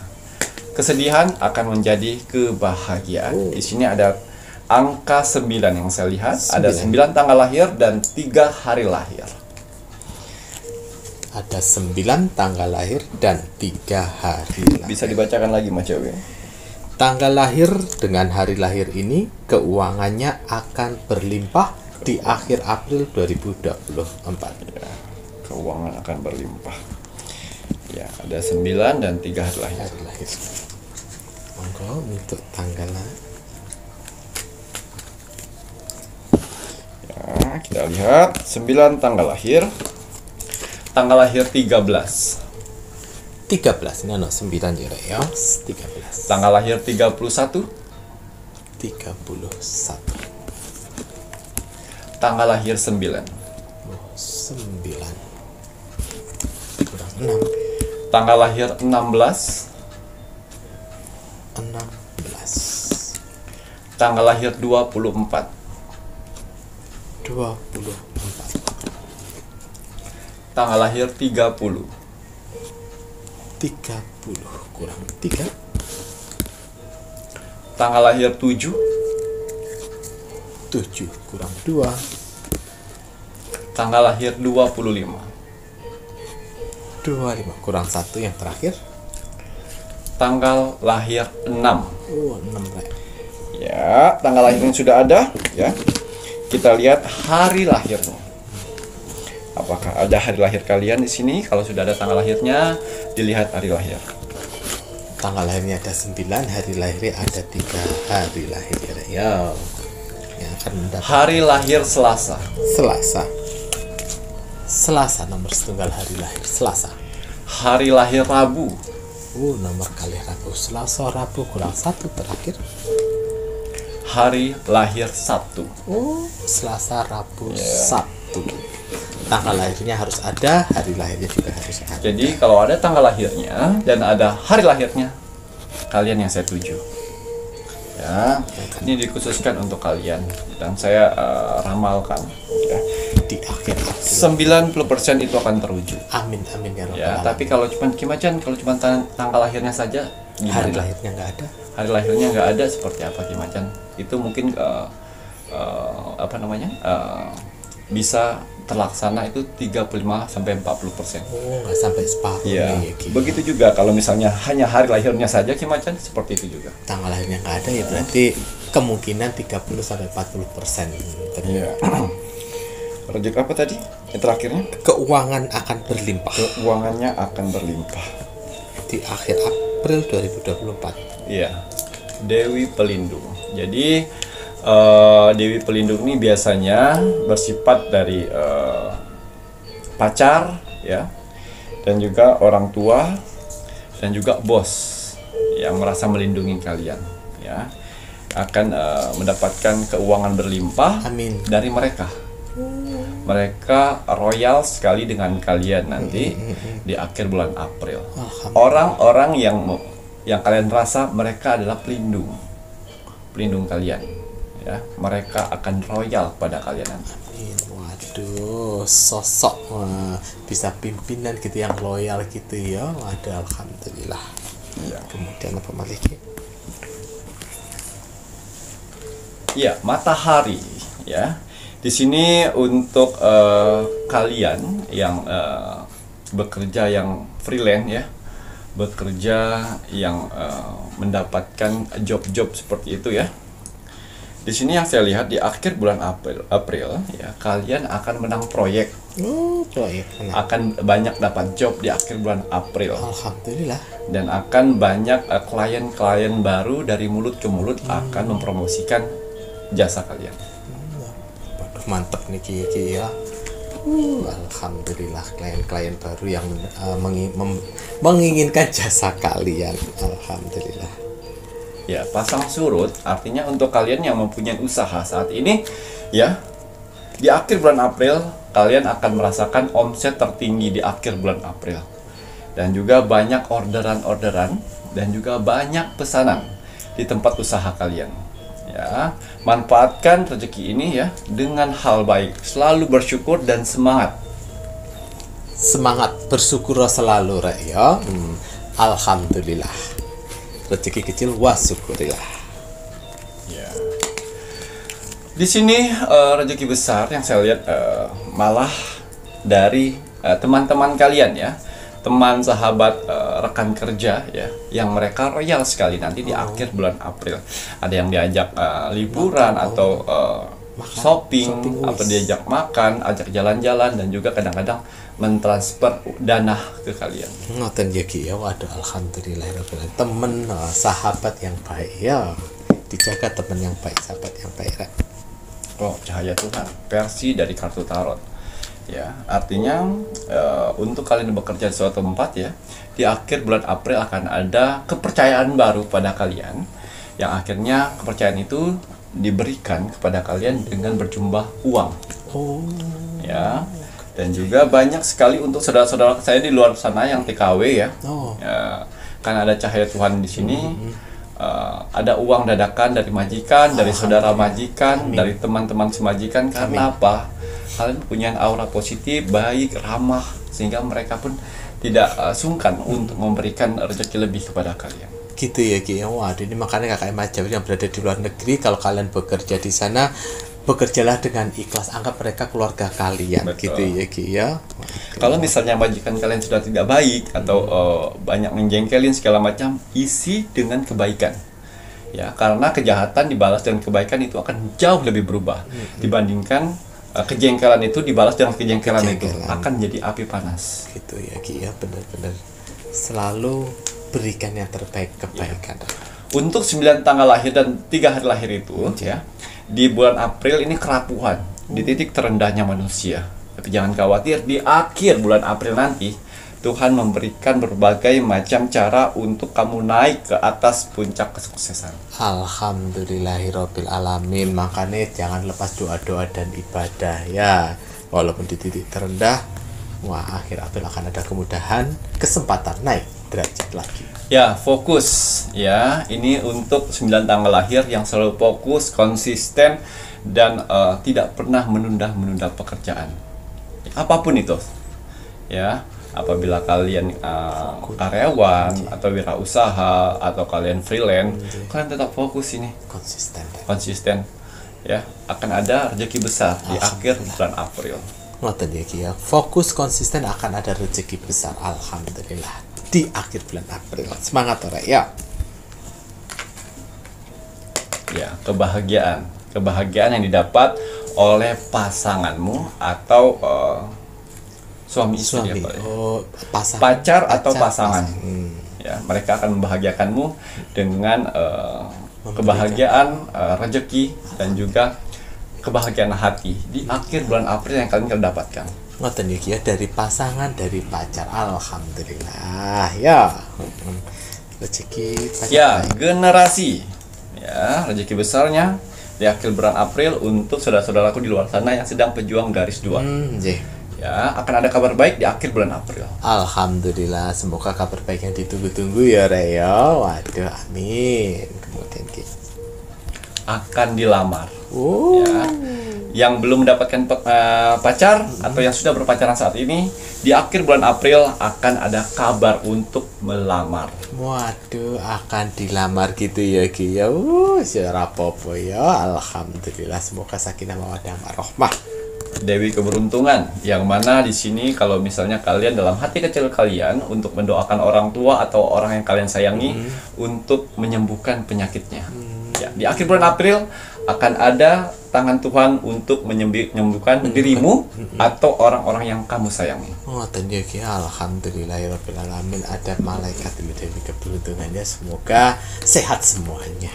Kesedihan akan menjadi kebahagiaan. Di sini ada angka 9 yang saya lihat. Ada 9 tanggal lahir dan 3 hari lahir. Ada 9 tanggal lahir dan 3 hari lahir. Bisa dibacakan lagi Mas Jawi. Tanggal lahir dengan hari lahir ini keuangannya akan berlimpah di akhir April 2024. Ya, keuangan akan berlimpah. Ya, ada 9 dan 3 hari lahir. Monggo untuk tanggal lahir. Ya, kita lihat 9 tanggal lahir. Tanggal lahir 13. 13 ini anak 9 ya Rek ya. 13. Tanggal lahir 31. 31. Tanggal lahir 9. 9 kurang 6. Tanggal lahir 16. 16. Tanggal lahir 24. 24. Tanggal lahir 30. 30 kurang 3. Tanggal lahir 7. 7 kurang 2. Tanggal lahir 25. 25 kurang 1 yang terakhir. Tanggal lahir 6. Oh 6 Rek. Ya, tanggal lahirnya sudah ada ya. Kita lihat hari lahirnya. Apakah ada hari lahir kalian di sini? Kalau sudah ada tanggal lahirnya, dilihat hari lahir. Tanggal lahirnya ada 9, hari lahirnya ada 3 hari lahir ya Rek ya. Yang akan mendapat Hari lahir Selasa. Selasa. Selasa nomor setunggal hari lahir Selasa. Hari lahir Rabu. Nomor kali Rabu. Selasa Rabu kurang 1 terakhir. Hari lahir Sabtu. Selasa Rabu Sabtu. Tanggal lahirnya harus ada, hari lahirnya juga harus ada. Jadi kalau ada tanggal lahirnya dan ada hari lahirnya, kalian yang saya tuju. Ya, ini dikhususkan untuk kalian dan saya ramalkan ya. Di akhir April. 90% itu akan terwujud. Amin amin ya Rabbal Ya, alamin. tapi kalau cuma Kimacan, kalau cuma tanggal lahirnya saja, hari gimana? lahirnya nggak ada. Hari lahirnya nggak ada, seperti apa Kimacan? Itu mungkin apa namanya? Bisa terlaksana itu 35-40%. Nggak sampai separuh Iya. nih, Ki. Begitu juga kalau misalnya hanya hari lahirnya saja Kimacan, seperti itu juga. Tanggal lahirnya nggak ada ya berarti kemungkinan 30-40%. Iya. Rezeki apa tadi? Yang terakhirnya? Keuangan akan berlimpah Keuangannya akan berlimpah. di akhir April 2024. Iya. Dewi Pelindung. Jadi Dewi Pelindung ini biasanya bersifat dari pacar ya, dan juga orang tua, dan juga bos yang merasa melindungi kalian ya, akan mendapatkan keuangan berlimpah Amin. dari mereka. Mereka royal sekali dengan kalian nanti di akhir bulan April. Orang-orang yang kalian rasa mereka adalah pelindung kalian ya, mereka akan royal pada kalian nanti. Waduh, sosok bisa pimpinan gitu yang loyal gitu ya. Waduh, alhamdulillah. Ya. Kemudian apa lagi? Ya, matahari ya. Di sini untuk kalian yang bekerja yang freelance ya, bekerja yang mendapatkan job-job seperti itu ya. Di sini yang saya lihat di akhir bulan April ya, kalian akan menang proyek. Proyek. Akan banyak dapat job di akhir bulan April. Alhamdulillah. Dan akan banyak klien-klien baru dari mulut ke mulut akan mempromosikan jasa kalian. Waduh, mantap nih Ki ya. Alhamdulillah, klien-klien baru yang menginginkan jasa kalian. Alhamdulillah. Ya, pasang surut artinya untuk kalian yang mempunyai usaha saat ini ya, di akhir bulan April kalian akan merasakan omset tertinggi di akhir bulan April. Dan juga banyak orderan-orderan dan juga banyak pesanan di tempat usaha kalian. Ya, manfaatkan rezeki ini ya dengan hal baik. Selalu bersyukur dan semangat. Semangat bersyukur selalu Rek ya. Alhamdulillah. Rezeki kecil wasyukurillah. Ya. Di sini rezeki besar yang saya lihat malah dari teman-teman kalian ya, teman sahabat rekan kerja ya, yang mereka royal sekali nanti di akhir bulan April. Ada yang diajak liburan atau shopping, atau diajak makan, ajak jalan-jalan, dan juga kadang-kadang mentransfer dana ke kalian. Ngoten ya Ki ya. Waduh, alhamdulillah. Temen sahabat yang baik ya. Dijaga temen yang baik, sahabat yang baik Rek. Oh, cahaya Tuhan, versi dari kartu tarot. Ya, artinya untuk kalian yang bekerja di suatu tempat ya, di akhir bulan April akan ada kepercayaan baru pada kalian, yang akhirnya kepercayaan itu diberikan kepada kalian dengan berjumlah uang. Oh. Ya, dan juga banyak sekali untuk saudara-saudara saya di luar sana yang TKW ya. Oh. Ya, karena ada cahaya Tuhan di sini. Ada uang dadakan dari majikan, dari saudara majikan, dari teman-teman semajikan. Karena apa? Kalian punya aura positif, baik, ramah, sehingga mereka pun tidak sungkan untuk memberikan rezeki lebih kepada kalian. Gitu ya Ki. Waduh, ini makanya kakak Majawi yang berada di luar negeri, kalau kalian bekerja di sana, bekerjalah dengan ikhlas, anggap mereka keluarga kalian. Betul. Gitu ya Ki ya. Kalau misalnya majikan kalian sudah tidak baik atau banyak menjengkelin segala macam, isi dengan kebaikan. Ya, karena kejahatan dibalas dengan kebaikan itu akan jauh lebih berubah dibandingkan kejengkelan itu dibalas dengan kejengkelan itu akan jadi api panas. Gitu ya Ki ya, benar-benar selalu berikan yang terbaik, kebaikan. Untuk 9 tanggal lahir dan 3 hari lahir itu ya, di bulan April ini kerapuhan di titik terendahnya manusia. Tapi jangan khawatir, di akhir bulan April nanti Tuhan memberikan berbagai macam cara untuk kamu naik ke atas puncak kesuksesan. Alhamdulillahirabbil alamin. Makanya jangan lepas doa-doa dan ibadah ya. Walaupun di titik terendah, wah, akhir April akan ada kemudahan, kesempatan naik derajat lagi. Ya, fokus ya. Ini untuk 9 tanggal lahir yang selalu fokus, konsisten, dan tidak pernah menunda-menunda pekerjaan. Apapun itu. Ya, apabila kalian karyawan atau wirausaha atau kalian freelance, kalian tetap fokus ini. Konsisten. Ya, akan ada rezeki besar di akhir bulan April. Ngoten ya Ki ya. Fokus, konsisten, akan ada rezeki besar. Alhamdulillah. Di akhir bulan April. Semangat ora ya. Ya, kebahagiaan yang didapat oleh pasanganmu atau suami istri ya, Pak. Pacar atau pasangan. Ya, mereka akan membahagiakanmu dengan kebahagiaan, rezeki, dan juga kebahagiaan hati di akhir bulan April yang kalian akan dapatkan. Ngoten ya dari pasangan, dari pacar. Alhamdulillah ya. Rezeki pacar. Ya, generasi. Ya, rezeki besarnya di akhir bulan April untuk saudara-saudaraku di luar sana yang sedang pejuang garis 2. Ya, akan ada kabar baik di akhir bulan April. Alhamdulillah, semoga kabar baik yang ditunggu-tunggu ya Reo. Waduh, amin. Kemudian akan dilamar. Ya. Yang belum mendapatkan pacar atau yang sudah berpacaran saat ini, di akhir bulan April akan ada kabar untuk melamar. Waduh, akan dilamar gitu ya Ki ya. Rapopo ya. Alhamdulillah, semoga sakinah mawaddah warahmah. Dewi keberuntungan, yang mana di sini kalau misalnya kalian dalam hati kecil kalian untuk mendoakan orang tua atau orang yang kalian sayangi untuk menyembuhkan penyakitnya. Ya, di akhir bulan April akan ada tangan Tuhan untuk menyembuhkan dirimu atau orang-orang yang kamu sayangi. Ngoten ya Ki, alhamdulillahirabbil alamin. Ada malaikat Dewi keberuntungannya, semoga sehat semuanya.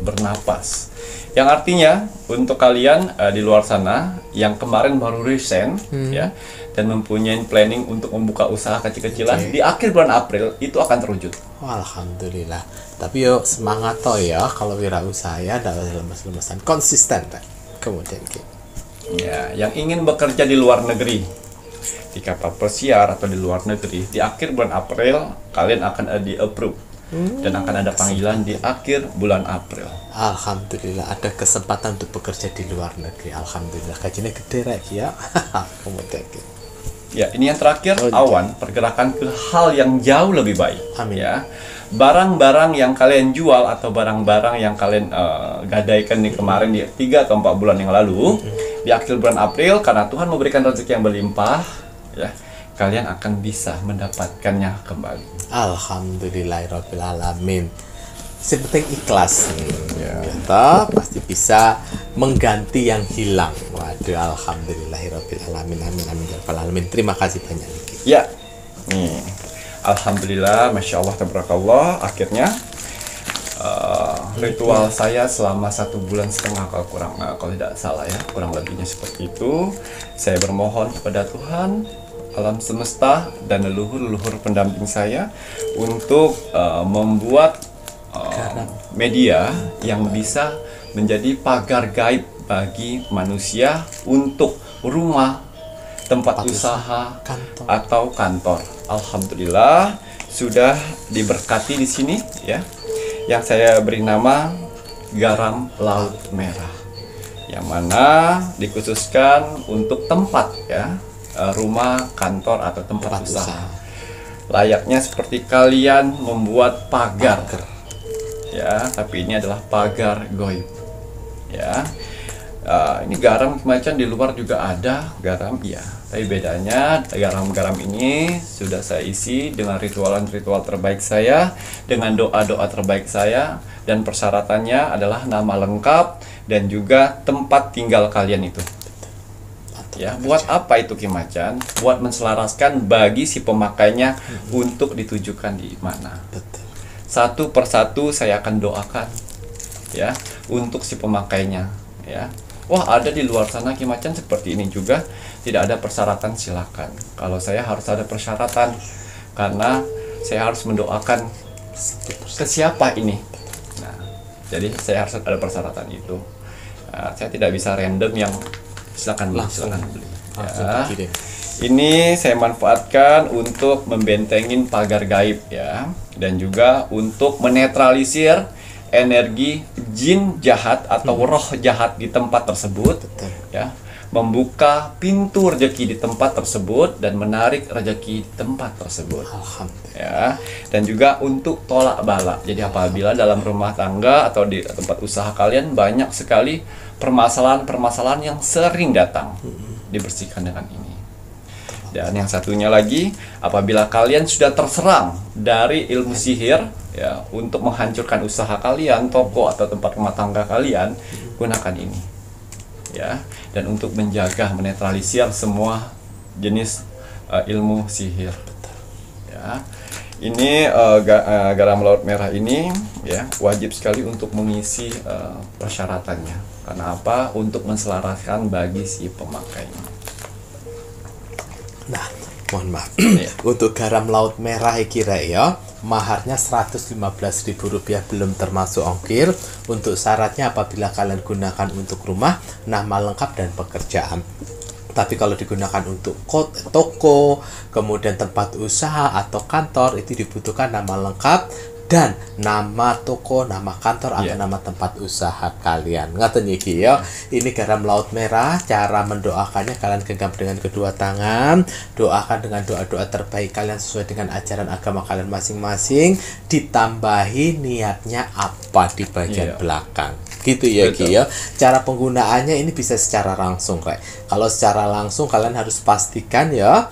Bernapas. Yang artinya untuk kalian di luar sana yang kemarin baru resign ya dan mempunyai planning untuk membuka usaha kecil-kecilan di akhir bulan April itu akan terwujud. Alhamdulillah. Tapi yo semangat toh ya, kalau wirausaha ya dalam lemes-lemesan konsisten kan. Kemudian ya, yang ingin bekerja di luar negeri di kapal pesiar atau di luar negeri di akhir bulan April kalian akan di approve. Dan akan ada panggilan di akhir bulan April. Alhamdulillah, ada kesempatan untuk bekerja di luar negeri. Alhamdulillah, gajinya gede ya. Kemudian ya, ini yang terakhir, awan pergerakan ke hal yang jauh lebih baik. Amin. Ya, barang-barang yang kalian jual atau barang-barang yang kalian gadaikan di kemarin di 3 atau 4 bulan yang lalu, di akhir bulan April karena Tuhan memberikan rezeki yang berlimpah, ya, kalian akan bisa mendapatkannya kembali. Alhamdulillahirabbil alamin. Sepenting ikhlas. Kita pasti bisa mengganti yang hilang. Waduh, alhamdulillahirabbil alamin. Amin amin ya rabbal alamin. Terima kasih banyak Niki. Ya. Alhamdulillah, masya Allah, tabarakallah. Akhirnya ritual saya selama 1,5 bulan kalau tidak salah ya, kurang lebihnya seperti itu. Saya bermohon kepada Tuhan, alam semesta, dan leluhur-leluhur pendamping saya untuk membuat media yang bisa menjadi pagar gaib bagi manusia untuk rumah, tempat usaha, atau kantor. Alhamdulillah sudah diberkati di sini ya. Yang saya beri nama garam laut merah, yang mana dikhususkan untuk tempat ya, rumah, kantor, atau tempat usaha. Layaknya seperti kalian membuat pagar ya, tapi ini adalah pagar goib ya. Ini garam macam di luar juga ada garam ya, tapi bedanya garam-garam ini sudah saya isi dengan ritual-ritual terbaik saya, dengan doa-doa terbaik saya, dan persyaratannya adalah nama lengkap dan juga tempat tinggal kalian itu. Ya, buat apa itu Ki Macan? Buat menselaraskan bagi si pemakainya untuk ditujukan di mana. Satu persatu saya akan doakan ya untuk si pemakainya ya. Wah, ada di luar sana Ki Macan seperti ini juga, tidak ada persyaratan, silakan. Kalau saya harus ada persyaratan karena saya harus mendoakan ke siapa ini. Nah, jadi saya harus ada persyaratan itu. Saya tidak bisa random yang silakan beli, silakan beli. Ya. Ini saya manfaatkan untuk membentengin pagar gaib ya, dan juga untuk menetralisir energi jin jahat atau roh jahat di tempat tersebut ya, membuka pintu rezeki di tempat tersebut dan menarik rezeki di tempat tersebut ya, dan juga untuk tolak bala. Jadi apabila dalam rumah tangga atau di tempat usaha kalian banyak sekali permasalahan-permasalahan yang sering datang, dibersihkan dengan ini. Dan yang satunya lagi, apabila kalian sudah terserang dari ilmu sihir ya, untuk menghancurkan usaha kalian, toko atau tempat rumah tangga kalian, gunakan ini ya, dan untuk menjaga, menetralisir semua jenis ilmu sihir ya. Ini garam laut merah ini ya, wajib sekali untuk mengisi persyaratannya. Karena apa? Untuk menselaraskan bagi si pemakainya. Nah, mohon maaf. Untuk garam laut merah kira ya, maharnya Rp115.000 belum termasuk ongkir. Untuk syaratnya apabila kalian gunakan untuk rumah, nama lengkap dan pekerjaan. Tapi kalau digunakan untuk toko, kemudian tempat usaha atau kantor, itu dibutuhkan nama lengkap dan nama toko, nama kantor, atau nama tempat usaha kalian. Ngaten iki ya. Ini garam laut merah. Cara mendoakannya, kalian genggam dengan kedua tangan, doakan dengan doa-doa terbaik kalian sesuai dengan ajaran agama kalian masing-masing, ditambahi niatnya apa di bagian belakang. Gitu ya Ki ya. Cara penggunaannya ini bisa secara langsung kayak. Kalau secara langsung kalian harus pastikan ya,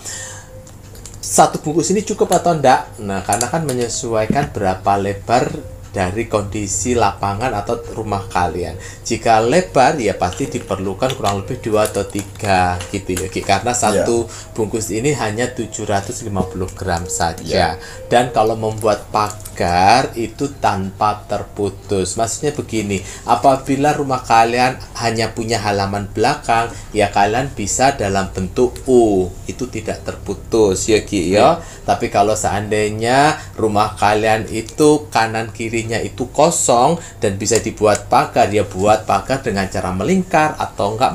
satu bungkus ini cukup atau enggak. Nah, karena kan menyesuaikan berapa lebar dari kondisi lapangan atau rumah kalian. Jika lebar ya pasti diperlukan kurang lebih 2 atau 3 gitu ya. Karena satu bungkus ini hanya 750 gram saja. Dan kalau membuat pagar itu tanpa terputus. Maksudnya begini, apabila rumah kalian hanya punya halaman belakang, ya kalian bisa dalam bentuk U, itu tidak terputus ya Ki ya. Tapi kalau seandainya rumah kalian itu kanan kirinya itu kosong dan bisa dibuat pagar, ya buat pagar dengan cara melingkar atau enggak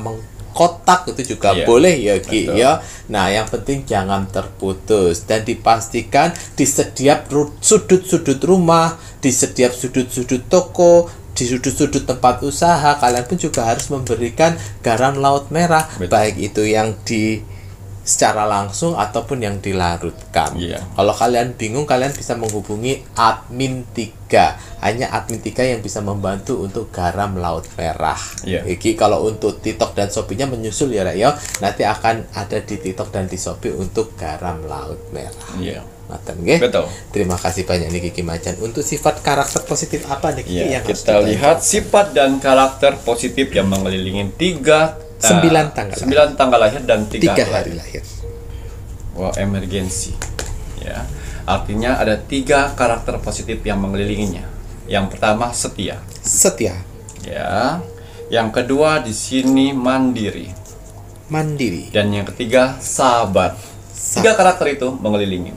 kotak, itu juga boleh ya Ki ya. Nah, yang penting jangan terputus dan dipastikan di setiap sudut-sudut rumah, di setiap sudut-sudut toko, di sudut-sudut tempat usaha, kalian pun juga harus memberikan garam laut merah. Baik itu yang di secara langsung ataupun yang dilarutkan. Kalau kalian bingung, kalian bisa menghubungi admin 3. Hanya admin 3 yang bisa membantu untuk garam laut merah. Iki kalau untuk TikTok dan Shopee-nya menyusul ya Rek ya. Nanti akan ada di TikTok dan di Shopee untuk garam laut merah. Betul. Terima kasih banyak nih Ki Macan. Untuk sifat karakter positif apa nih yang kita lihat sifat dan karakter positif yang mengelilingi 9 tanggal lahir dan 3 hari lahir. Wah, emergensi ya. Artinya ada 3 karakter positif yang mengelilinginya. Yang pertama setia. Setia. Ya. Yang kedua di sini mandiri. Mandiri. Dan yang ketiga sabar. 3 karakter itu mengelilingi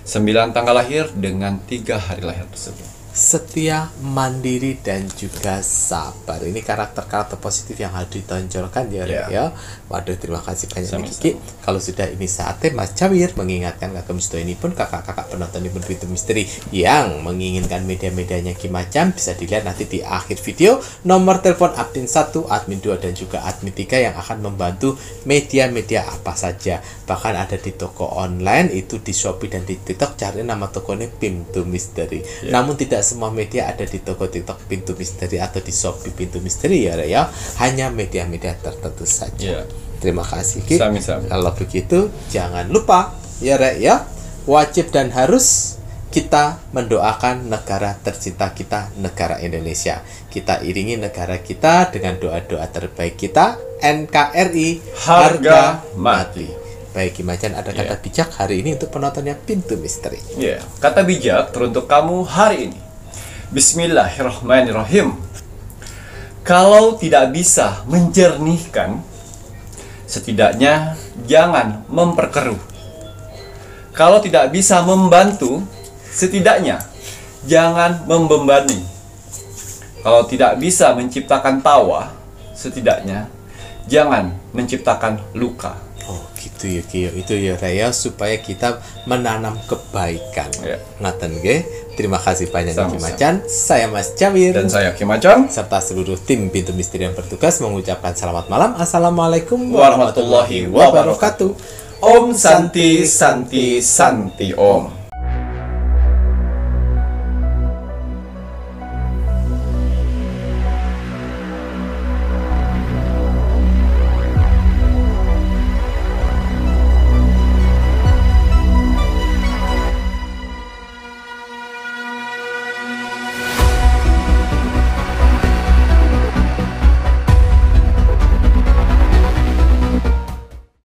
9 tanggal lahir dengan 3 hari lahir tersebut. Setia, mandiri, dan juga sabar. Ini karakter-karakter positif yang harus ditonjolkan ya, Rek, ya. Waduh, terima kasih banyak nih, Kiki. Kalau sudah ini saatnya Mas Cawir mengingatkan kagem ini pun kakak-kakak penonton di Pintu Misteri yang menginginkan media-medianya Ki Macan, bisa dilihat nanti di akhir video nomor telepon admin 1, admin 2, dan juga admin 3 yang akan membantu media-media apa saja. Bahkan ada di toko online, itu di Shopee dan di TikTok, cari nama tokonya Pintu Misteri. Namun tidak semua media ada di toko TikTok Pintu Misteri atau di Shopee Pintu Misteri ya, Rek, ya. Hanya media-media tertentu saja. Terima kasih, Ki. Sami-sami. Kalau begitu jangan lupa ya, Rek, ya. Wajib dan harus kita mendoakan negara tercinta kita, negara Indonesia. Kita iringi negara kita dengan doa-doa terbaik kita, NKRI harga mati. Baik, Ki Macan, ada kata bijak hari ini untuk penontonnya Pintu Misteri. Kata bijak teruntuk kamu hari ini. Bismillahirrahmanirrahim. Kalau tidak bisa menjernihkan, setidaknya jangan memperkeruh. Kalau tidak bisa membantu, setidaknya jangan membebani. Kalau tidak bisa menciptakan tawa, setidaknya jangan menciptakan luka. Oh gitu ya, Ki. Itu ya, Raya, supaya kita menanam kebaikan. Ngaten ge. Terima kasih banyak Ki Macan. Saya Mas Cawir dan saya Ki Macan serta seluruh tim Pintu Misteri yang bertugas mengucapkan selamat malam. Assalamualaikum warahmatullahi wabarakatuh. Om Santi Santi Santi Om.